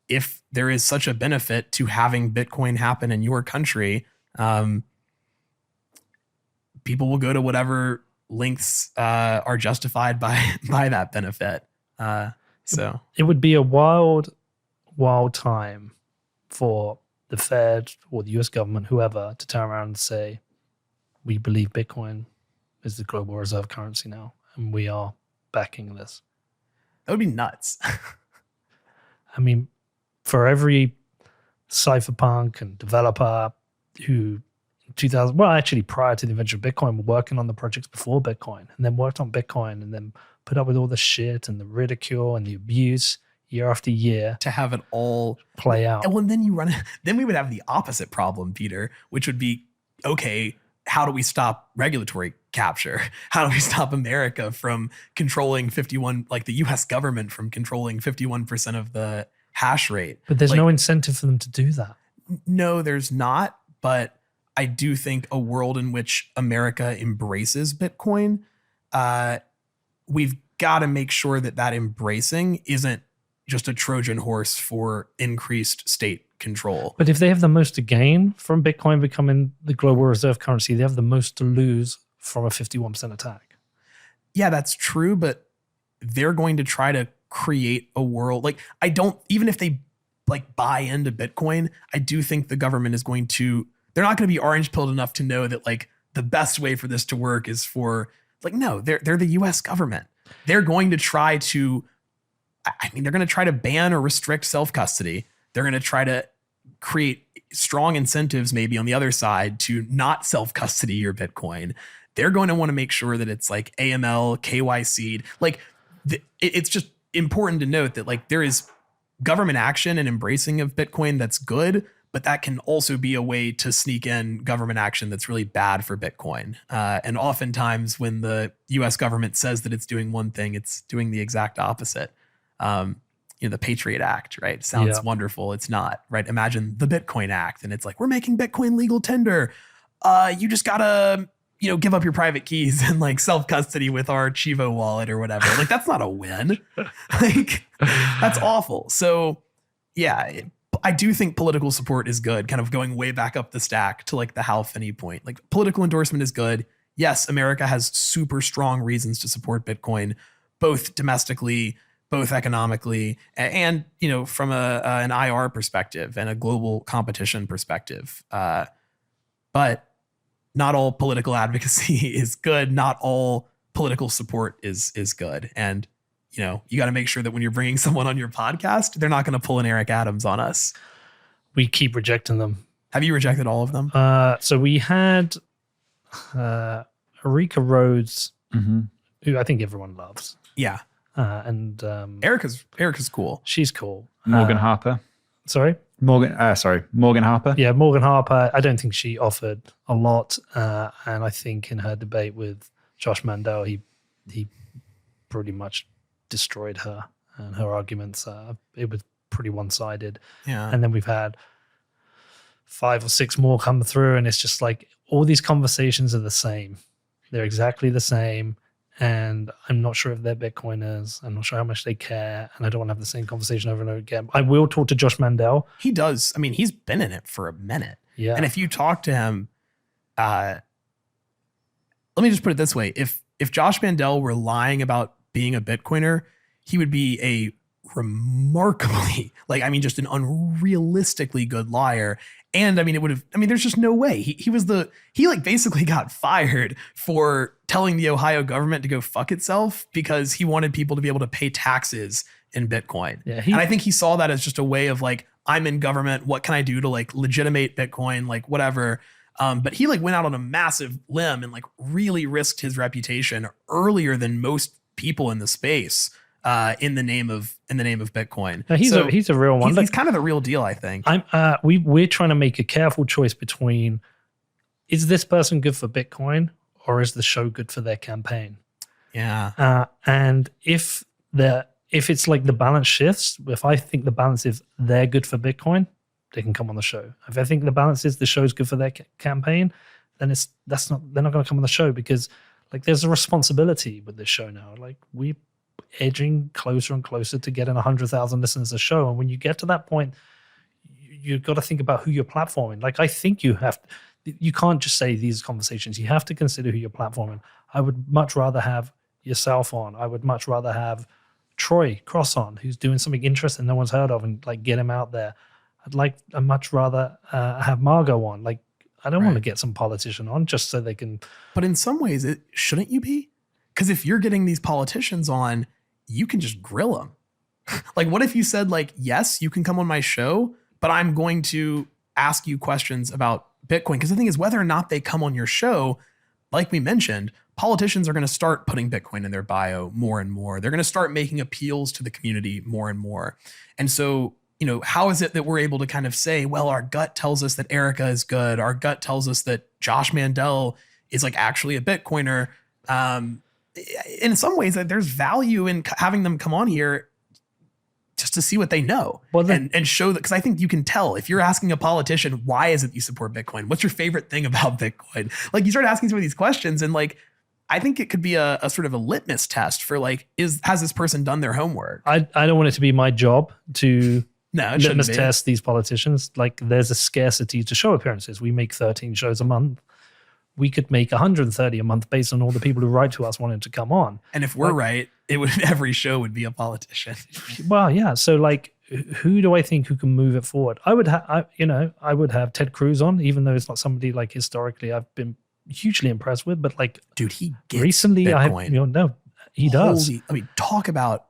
if there is such a benefit to having Bitcoin happen in your country, people will go to whatever lengths are justified by that benefit. So it would be a wild time for the Fed or the US government, whoever, to turn around and say, we believe Bitcoin is the global reserve currency now, and we are backing this. that would be nuts. I mean, for every cypherpunk and developer who 2000, well, actually prior to the invention of Bitcoin, were working on the projects before Bitcoin, and then worked on Bitcoin, and then put up with all the shit and the ridicule and the abuse year after year To have it all play out. And then we would have the opposite problem, Peter, which would be, okay, how do we stop regulatory capture? How do we stop America from controlling like the US government from controlling 51% of the hash rate? But there's Like, no incentive for them to do that. no, there's not. But I do think a world in which America embraces Bitcoin, we've got to make sure that embracing isn't just a Trojan horse for increased state control. But if they have the most to gain from Bitcoin becoming the global reserve currency, they have the most to lose from a 51% attack. Yeah, that's true. But they're going to try to create a world. Like, even if they like buy into Bitcoin, I do think the government is going to, they're not going to be orange pilled enough to know that like the best way for this to work is for like, no, they're the US government. They're going to try to, they're going to try to ban or restrict self-custody. They're going to try to create strong incentives maybe on the other side to not self-custody your Bitcoin. They're going to want to make sure that it's like AML, KYC'd. Like it's just important to note that like there is government action and embracing of Bitcoin that's good, but that can also be a way to sneak in government action that's really bad for Bitcoin. And oftentimes when the US government says that it's doing one thing, it's doing the exact opposite. The Patriot Act, right? Sounds wonderful. It's not, right? Imagine the Bitcoin Act, and it's like, we're making Bitcoin legal tender. You just gotta, give up your private keys and like self-custody with our Chivo wallet or whatever. Like, that's not a win. Like, that's awful. So yeah, I do think political support is good, kind of going way back up the stack to like the Hal Finney point. Like, political endorsement is good. Yes, America has super strong reasons to support Bitcoin, both domestically, both economically, and from an IR perspective and a global competition perspective. But not all political advocacy is good. Not all political support is good. And you got to make sure that when you're bringing someone on your podcast, they're not going to pull an Eric Adams on us. We keep rejecting them. Have you rejected all of them? So we had Erika Rhodes, who I think everyone loves. Yeah. And Erica's cool. she's cool. Morgan Harper. Sorry? Morgan Harper. Yeah, Morgan Harper. I don't think she offered a lot. And I think in her debate with Josh Mandel, he pretty much destroyed her and her arguments. It was pretty one-sided. Yeah. And then we've had 5 or 6 more come through, and it's just like all these conversations are the same. They're exactly the same. And I'm not sure if they're Bitcoiners. I'm not sure how much they care. And I don't want to have the same conversation over and over again. I will talk to Josh Mandel. He does. I mean, he's been in it for a minute. Yeah. And if you talk to him, let me just put it this way. If Josh Mandel were lying about being a Bitcoiner, he would be a remarkably, just an unrealistically good liar. And there's just no way. He basically got fired for telling the Ohio government to go fuck itself because he wanted people to be able to pay taxes in Bitcoin. Yeah, and I think he saw that as just a way of I'm in government. What can I do to legitimate Bitcoin? Whatever. But he went out on a massive limb and really risked his reputation earlier than most people in the space. In the name of Bitcoin. No, he's a real one. He's kind of the real deal, I think. We're trying to make a careful choice between, is this person good for Bitcoin or is the show good for their campaign? Yeah. And if it's the balance shifts, if I think the balance is they're good for Bitcoin, they can come on the show. If I think the balance is the show's good for their campaign, then they're not going to come on the show because there's a responsibility with this show now. We edging closer and closer to getting 100,000 listeners a show. And when you get to that point, you've got to think about who you're platforming. I think you can't just say these conversations. You have to consider who you're platforming. I would much rather have yourself on. I would much rather have Troy Cross on, who's doing something interesting no one's heard of, and get him out there. I'd much rather have Margot on. I don't want to get some politician on just so they can. But in some ways, shouldn't you be? Because if you're getting these politicians on, you can just grill them. What if you said, yes, you can come on my show, but I'm going to ask you questions about Bitcoin? Because the thing is, whether or not they come on your show, like we mentioned, politicians are going to start putting Bitcoin in their bio more and more. They're going to start making appeals to the community more and more. And so, how is it that we're able to kind of say, well, our gut tells us that Erica is good. Our gut tells us that Josh Mandel is actually a Bitcoiner. In some ways, that there's value in having them come on here just to see what they know and show that, because I think you can tell if you're asking a politician, why is it you support Bitcoin? What's your favorite thing about Bitcoin? You start asking some of these questions and I think it could be a sort of a litmus test for has this person done their homework? I don't want it to be my job to litmus be. test these politicians. There's a scarcity to show appearances. We make 13 shows a month. We could make 130 a month based on all the people who write to us wanting to come on. And if we're right, every show would be a politician. Well, yeah. So who do I think who can move it forward? I would have Ted Cruz on, even though it's not somebody historically I've been hugely impressed with. But dude, he gets recently Bitcoin. He does. Talk about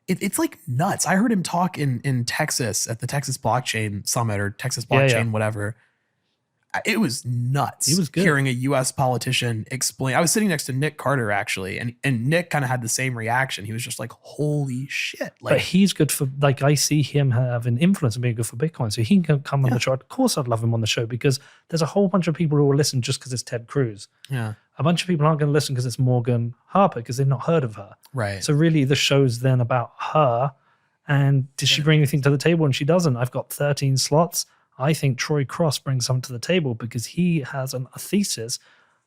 it. It's nuts. I heard him talk in Texas at the Texas Blockchain Summit or Texas Blockchain, whatever. It was nuts. He was good. Hearing a U.S. politician explain. I was sitting next to Nick Carter, actually, and Nick kind of had the same reaction. He was just holy shit. But he's good for, I see him having influence and being good for Bitcoin. So he can come on the show. Of course, I'd love him on the show because there's a whole bunch of people who will listen just because it's Ted Cruz. Yeah. A bunch of people aren't going to listen because it's Morgan Harper because they've not heard of her. Right. So really the show's then about her and does she bring anything to the table? And she doesn't. I've got 13 slots. I think Troy Cross brings something to the table because he has a thesis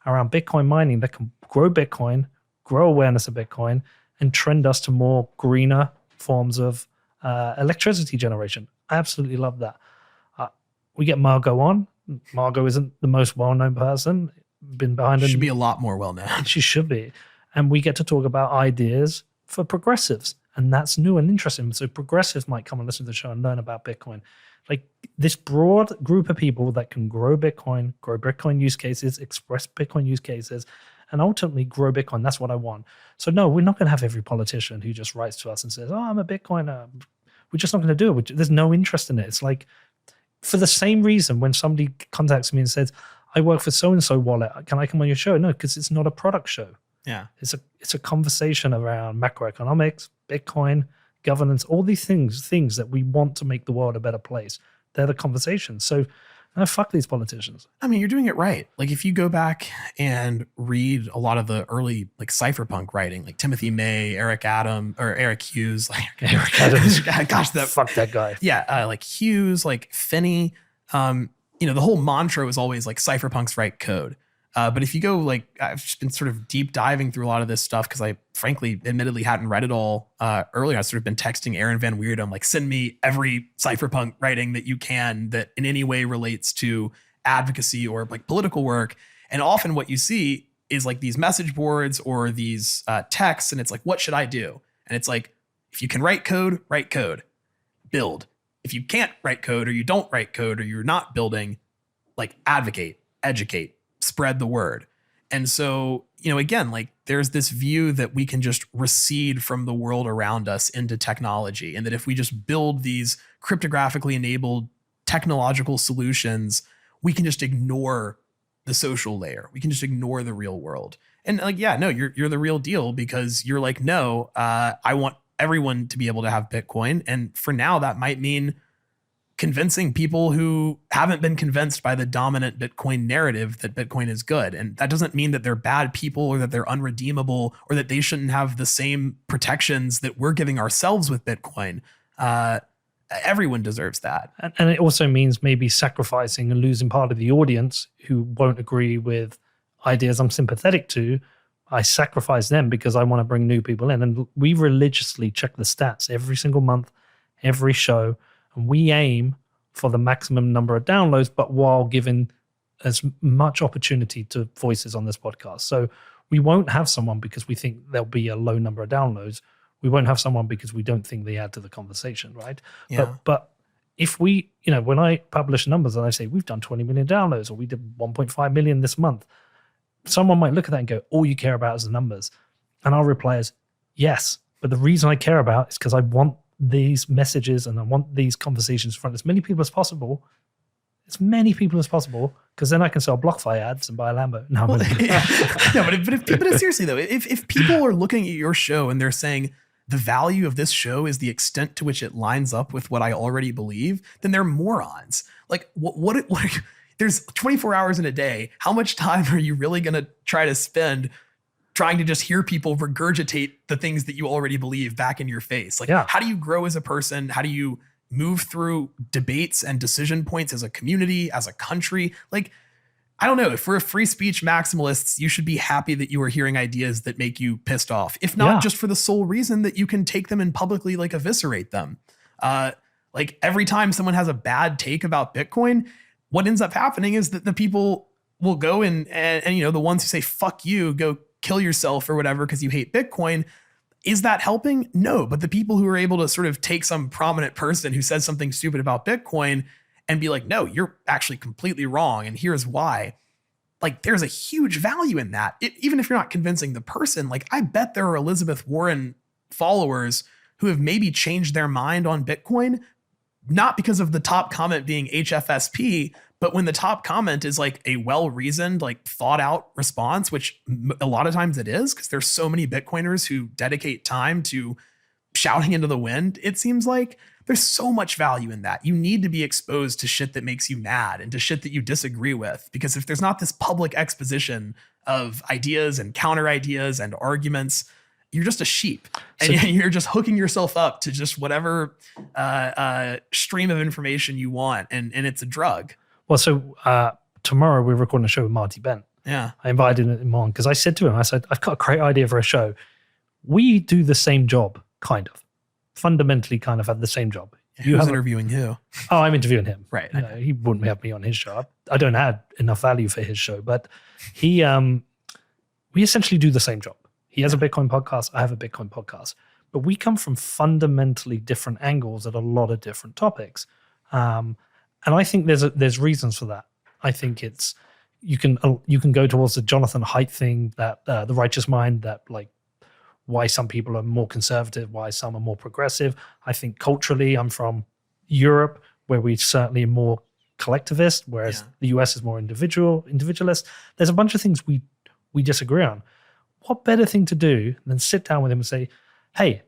around Bitcoin mining that can grow Bitcoin, grow awareness of Bitcoin, and trend us to more greener forms of electricity generation. I absolutely love that. We get Margot on. Margot isn't the most well-known person. Been behind. Should be a lot more well-known. She should be. And we get to talk about ideas for progressives. And that's new and interesting. So progressives might come and listen to the show and learn about Bitcoin. This broad group of people that can grow Bitcoin use cases, express Bitcoin use cases, and ultimately grow Bitcoin. That's what I want. So no, we're not going to have every politician who just writes to us and says, oh, I'm a Bitcoiner. We're just not going to do it. There's no interest in it. It's for the same reason when somebody contacts me and says, I work for so-and-so wallet. Can I come on your show? No, because it's not a product show. Yeah. It's a conversation around macroeconomics, Bitcoin, governance, all these things that we want to make the world a better place. They're the conversations. So fuck these politicians. I mean, you're doing it right. Like if you go back and read a lot of the early like cypherpunk writing, like Timothy May, Eric Hughes, like Eric Adams. gosh, Fuck that guy. Yeah, like Hughes, like Finney. The whole mantra was always like cypherpunks write code. But if you go like, I've just been sort of deep diving through a lot of this stuff because I frankly, admittedly, hadn't read it all earlier. I've sort of been texting Aaron Van Weerd. I'm like, send me every cypherpunk writing that you can that in any way relates to advocacy or like political work. And often what you see is like these message boards or these texts, and it's like, what should I do? And it's like, if you can write code, build. If you can't write code or you don't write code or you're not building, like advocate, educate, spread the word. And so, again, like there's this view that we can just recede from the world around us into technology. And that if we just build these cryptographically enabled technological solutions, we can just ignore the social layer. We can just ignore the real world. And like, yeah, no, you're the real deal because you're like, no, I want everyone to be able to have Bitcoin. And for now, that might mean convincing people who haven't been convinced by the dominant Bitcoin narrative that Bitcoin is good. And that doesn't mean that they're bad people or that they're unredeemable or that they shouldn't have the same protections that we're giving ourselves with Bitcoin. Everyone deserves that. And it also means maybe sacrificing and losing part of the audience who won't agree with ideas I'm sympathetic to. I sacrifice them because I want to bring new people in. And we religiously check the stats every single month, every show. And we aim for the maximum number of downloads, but while giving as much opportunity to voices on this podcast. So we won't have someone because we think there'll be a low number of downloads. We won't have someone because we don't think they add to the conversation, right? Yeah. But if we, when I publish numbers and I say we've done 20 million downloads or we did 1.5 million this month, someone might look at that and go, all you care about is the numbers. And our reply is, yes, but the reason I care about is because I want these messages and I want these conversations in front of as many people as possible, because then I can sell BlockFi ads and buy a Lambo. No, but seriously though, if people are looking at your show and they're saying the value of this show is the extent to which it lines up with what I already believe, then they're morons. Like what are you, there's 24 hours in a day. How much time are you really going to try to spend trying to just hear people regurgitate the things that you already believe back in your face? Like, How do you grow as a person? How do you move through debates and decision points as a community, as a country? Like, I don't know. If we're free speech maximalists, you should be happy that you are hearing ideas that make you pissed off. If not just for the sole reason that you can take them and publicly like eviscerate them. Like every time someone has a bad take about Bitcoin, what ends up happening is that the people will go and the ones who say, fuck you, go kill yourself or whatever because you hate Bitcoin. Is that helping? No. But the people who are able to sort of take some prominent person who says something stupid about Bitcoin and be like, no, you're actually completely wrong, and here's why. Like, there's a huge value in that. Even if you're not convincing the person, like, I bet there are Elizabeth Warren followers who have maybe changed their mind on Bitcoin, not because of the top comment being HFSP, but when the top comment is like a well-reasoned, like thought out response, which a lot of times it is, because there's so many Bitcoiners who dedicate time to shouting into the wind. It seems like there's so much value in that. You need to be exposed to shit that makes you mad and to shit that you disagree with, because if there's not this public exposition of ideas and counter ideas and arguments, you're just a sheep, and you're just hooking yourself up to just whatever stream of information you want. And it's a drug. Well, so tomorrow we're recording a show with Marty Bent. Yeah. I invited him on because I said to him, I said, I've got a great idea for a show. We do the same job, kind of. Fundamentally kind of have the same job. Who's interviewing who? Oh, I'm interviewing him. Right. He wouldn't have me on his show. I don't add enough value for his show, but we essentially do the same job. He has a Bitcoin podcast. I have a Bitcoin podcast, but we come from fundamentally different angles at a lot of different topics. And I think there's reasons for that. I think it's you can go towards the Jonathan Haidt thing, that the righteous mind, that like why some people are more conservative, why some are more progressive. I think culturally, I'm from Europe, where we certainly are more collectivist, whereas the US is more individualist. There's a bunch of things we disagree on. what better thing to do than sit down with him and say, hey,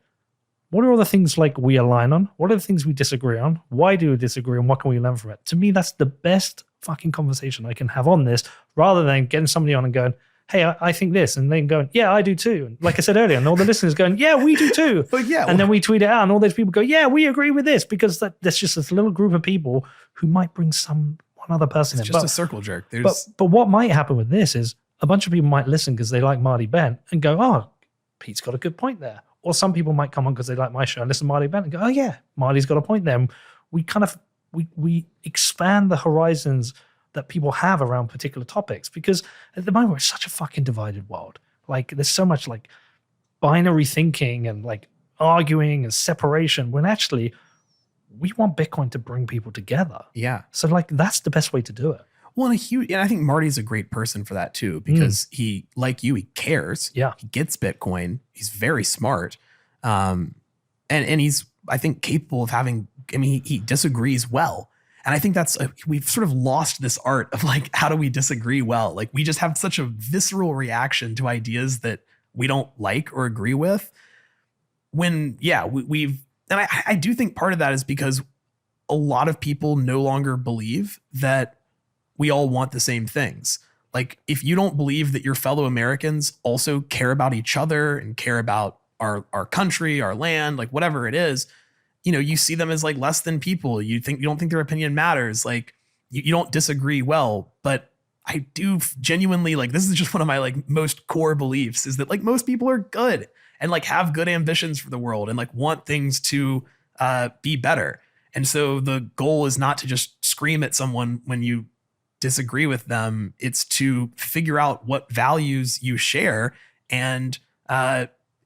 what are all the things like we align on? What are the things we disagree on? Why do we disagree and what can we learn from it? To me, that's the best fucking conversation I can have on this, rather than getting somebody on and going, hey, I think this, and then going, yeah, I do too. And like I said earlier, and all the listeners going, yeah, we do too. But yeah, and then we tweet it out, and all those people go, yeah, we agree with this, because there's just this little group of people who might bring one other person it's in. just a circle jerk. But what might happen with this is a bunch of people might listen because they like Marty Bent and go, oh, Pete's got a good point there. Or some people might come on because they like my show and listen to Marty Bent and go, oh yeah, Marty's got a point there. And we kind of we expand the horizons that people have around particular topics, because at the moment we're such a fucking divided world. Like there's so much like binary thinking and like arguing and separation, when actually we want Bitcoin to bring people together. Yeah. So like that's the best way to do it. Well, and I think Marty's a great person for that too, because he, like you, he cares. Yeah. He gets Bitcoin. He's very smart. And he's, I think, capable of having, he disagrees well. And I think we've sort of lost this art of like, how do we disagree well? Like we just have such a visceral reaction to ideas that we don't like or agree with. When, yeah, and I do think part of that is because a lot of people no longer believe that we all want the same things. Like if you don't believe that your fellow Americans also care about each other and care about our country, our land, like whatever it is, you see them as like less than people. You don't think their opinion matters. Like you don't disagree well, but I do genuinely, like, this is just one of my like most core beliefs, is that like most people are good and like have good ambitions for the world and like want things to be better. And so the goal is not to just scream at someone when you disagree with them. It's to figure out what values you share. And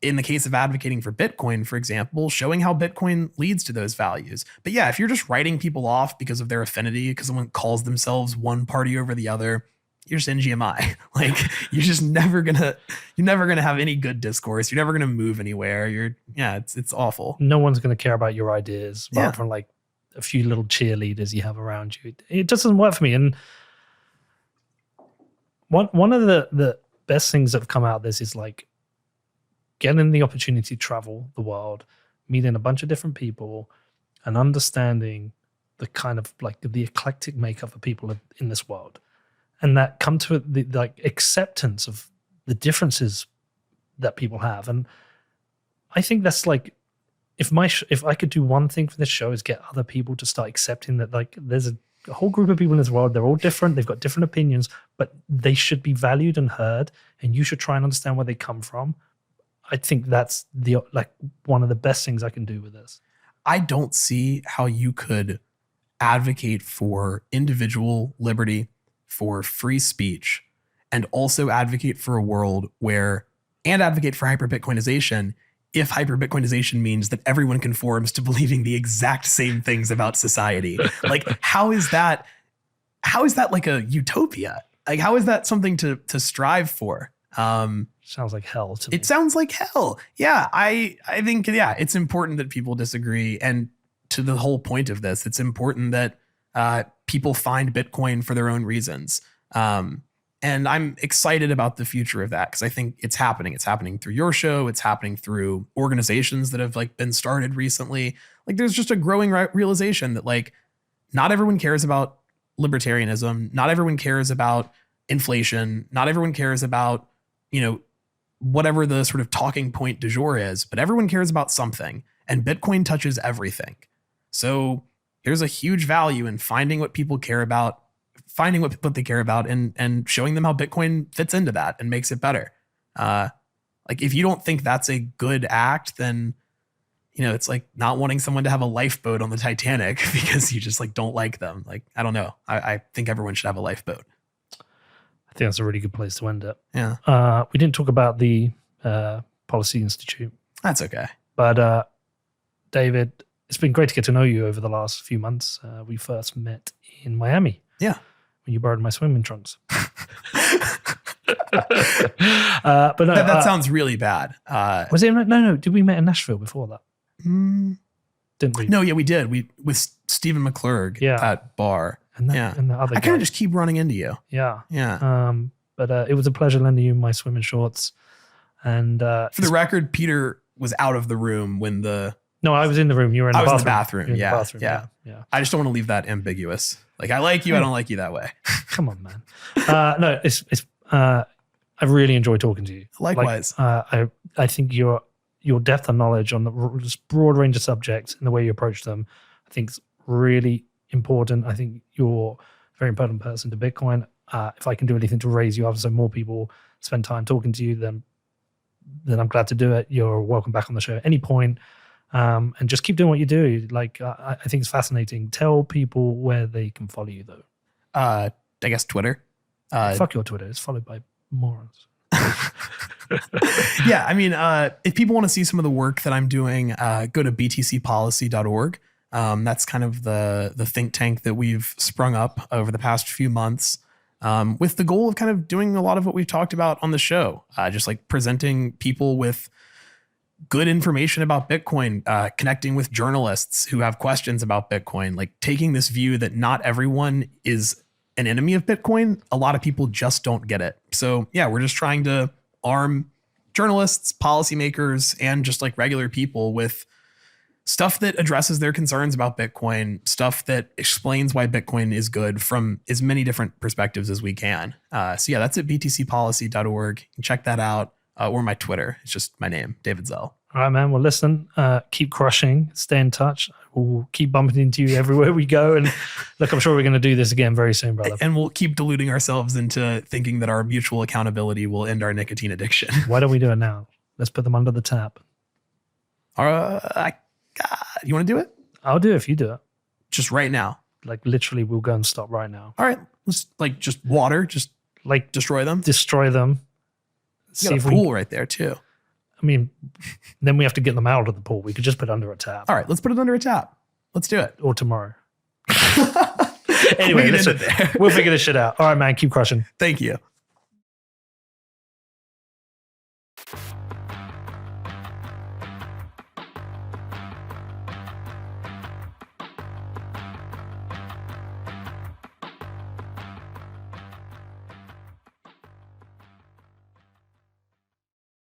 in the case of advocating for Bitcoin, for example, showing how Bitcoin leads to those values. But yeah, if you're just writing people off because of their affinity, because someone calls themselves one party over the other, you're just NGMI. Like you're just never gonna have any good discourse. You're never gonna move anywhere. It's awful. No one's gonna care about your ideas apart from like a few little cheerleaders you have around you. It just doesn't work for me. And one of the best things that have come out of this is like getting the opportunity to travel the world, meeting a bunch of different people, and understanding the kind of like the eclectic makeup of people in this world, and that come to the like acceptance of the differences that people have. And I think that's like, if I could do one thing for this show, is get other people to start accepting that like there's a whole group of people in this world, they're all different, they've got different opinions, but they should be valued and heard, and you should try and understand where they come from. I think that's one of the best things I can do with this. I don't see how you could advocate for individual liberty, for free speech, and also advocate for a world and advocate for hyperbitcoinization if hyperbitcoinization means that everyone conforms to believing the exact same things about society. Like, how is that like a utopia? Like, how is that something to strive for? Sounds like hell to me. It sounds like hell. Yeah, I think, it's important that people disagree. And to the whole point of this, it's important that people find Bitcoin for their own reasons. And I'm excited about the future of that, because I think it's happening. It's happening through your show. It's happening through organizations that have like been started recently. Like there's just a growing realization that like not everyone cares about libertarianism. Not everyone cares about inflation. Not everyone cares about, whatever the sort of talking point du jour is, but everyone cares about something, and Bitcoin touches everything. So there's a huge value in finding what people care about, finding what they care about, and showing them how Bitcoin fits into that and makes it better. Like if you don't think that's a good act, then, it's like not wanting someone to have a lifeboat on the Titanic because you just like don't like them. Like, I don't know. I think everyone should have a lifeboat. I think that's a really good place to end it. Yeah. We didn't talk about the Policy Institute. That's okay. But David, it's been great to get to know you over the last few months. We first met in Miami. Yeah. When you borrowed my swimming trunks. But no, that sounds really bad. Was it? No. Did we meet in Nashville before that? Didn't we? No, yeah, we did. With Stephen McClurg at bar. And the other I kind of just keep running into you. Yeah. Yeah. But it was a pleasure lending you my swimming shorts. And For the record, Peter was out of the room when no, I was in the room. You were in the I bathroom. was in the bathroom. You were in the Yeah, bathroom. yeah. Yeah. I just don't want to leave that ambiguous. Like, I like you, I don't like you that way. Come on, man. No, it's I really enjoy talking to you. Likewise. I think your depth of knowledge on this broad range of subjects and the way you approach them, I think is really important. I think you're a very important person to Bitcoin. If I can do anything to raise you up so more people spend time talking to you, then I'm glad to do it. You're welcome back on the show at any point. And just keep doing what you do. Like, I think it's fascinating. Tell people where they can follow you, though. I guess Twitter. Fuck your Twitter. It's followed by morons. Yeah, I mean, if people want to see some of the work that I'm doing, go to btcpolicy.org. That's kind of the think tank that we've sprung up over the past few months, with the goal of kind of doing a lot of what we've talked about on the show, just like presenting people with good information about Bitcoin, connecting with journalists who have questions about Bitcoin, like taking this view that not everyone is an enemy of Bitcoin. A lot of people just don't get it. So yeah, we're just trying to arm journalists, policymakers, and just like regular people with stuff that addresses their concerns about Bitcoin, stuff that explains why Bitcoin is good from as many different perspectives as we can. So yeah, that's at btcpolicy.org. You can check that out. Or my Twitter. It's just my name, David Zell. All right, man. Well, listen, keep crushing, stay in touch. We'll keep bumping into you everywhere we go. And look, I'm sure we're going to do this again very soon, brother. And we'll keep deluding ourselves into thinking that our mutual accountability will end our nicotine addiction. Why don't we do it now? Let's put them under the tap. You want to do it? I'll do it if you do it. Just right now. Like, literally, we'll go and stop right now. All right. Let's like just water, just Like, destroy them. destroy them. You got a pool right there too. I mean, then we have to get them out of the pool. We could just put it under a tap. All right, let's put it under a tap. Let's do it. Or tomorrow. Anyway, We can end listen, it there. we'll figure this shit out. All right, man. Keep crushing. Thank you.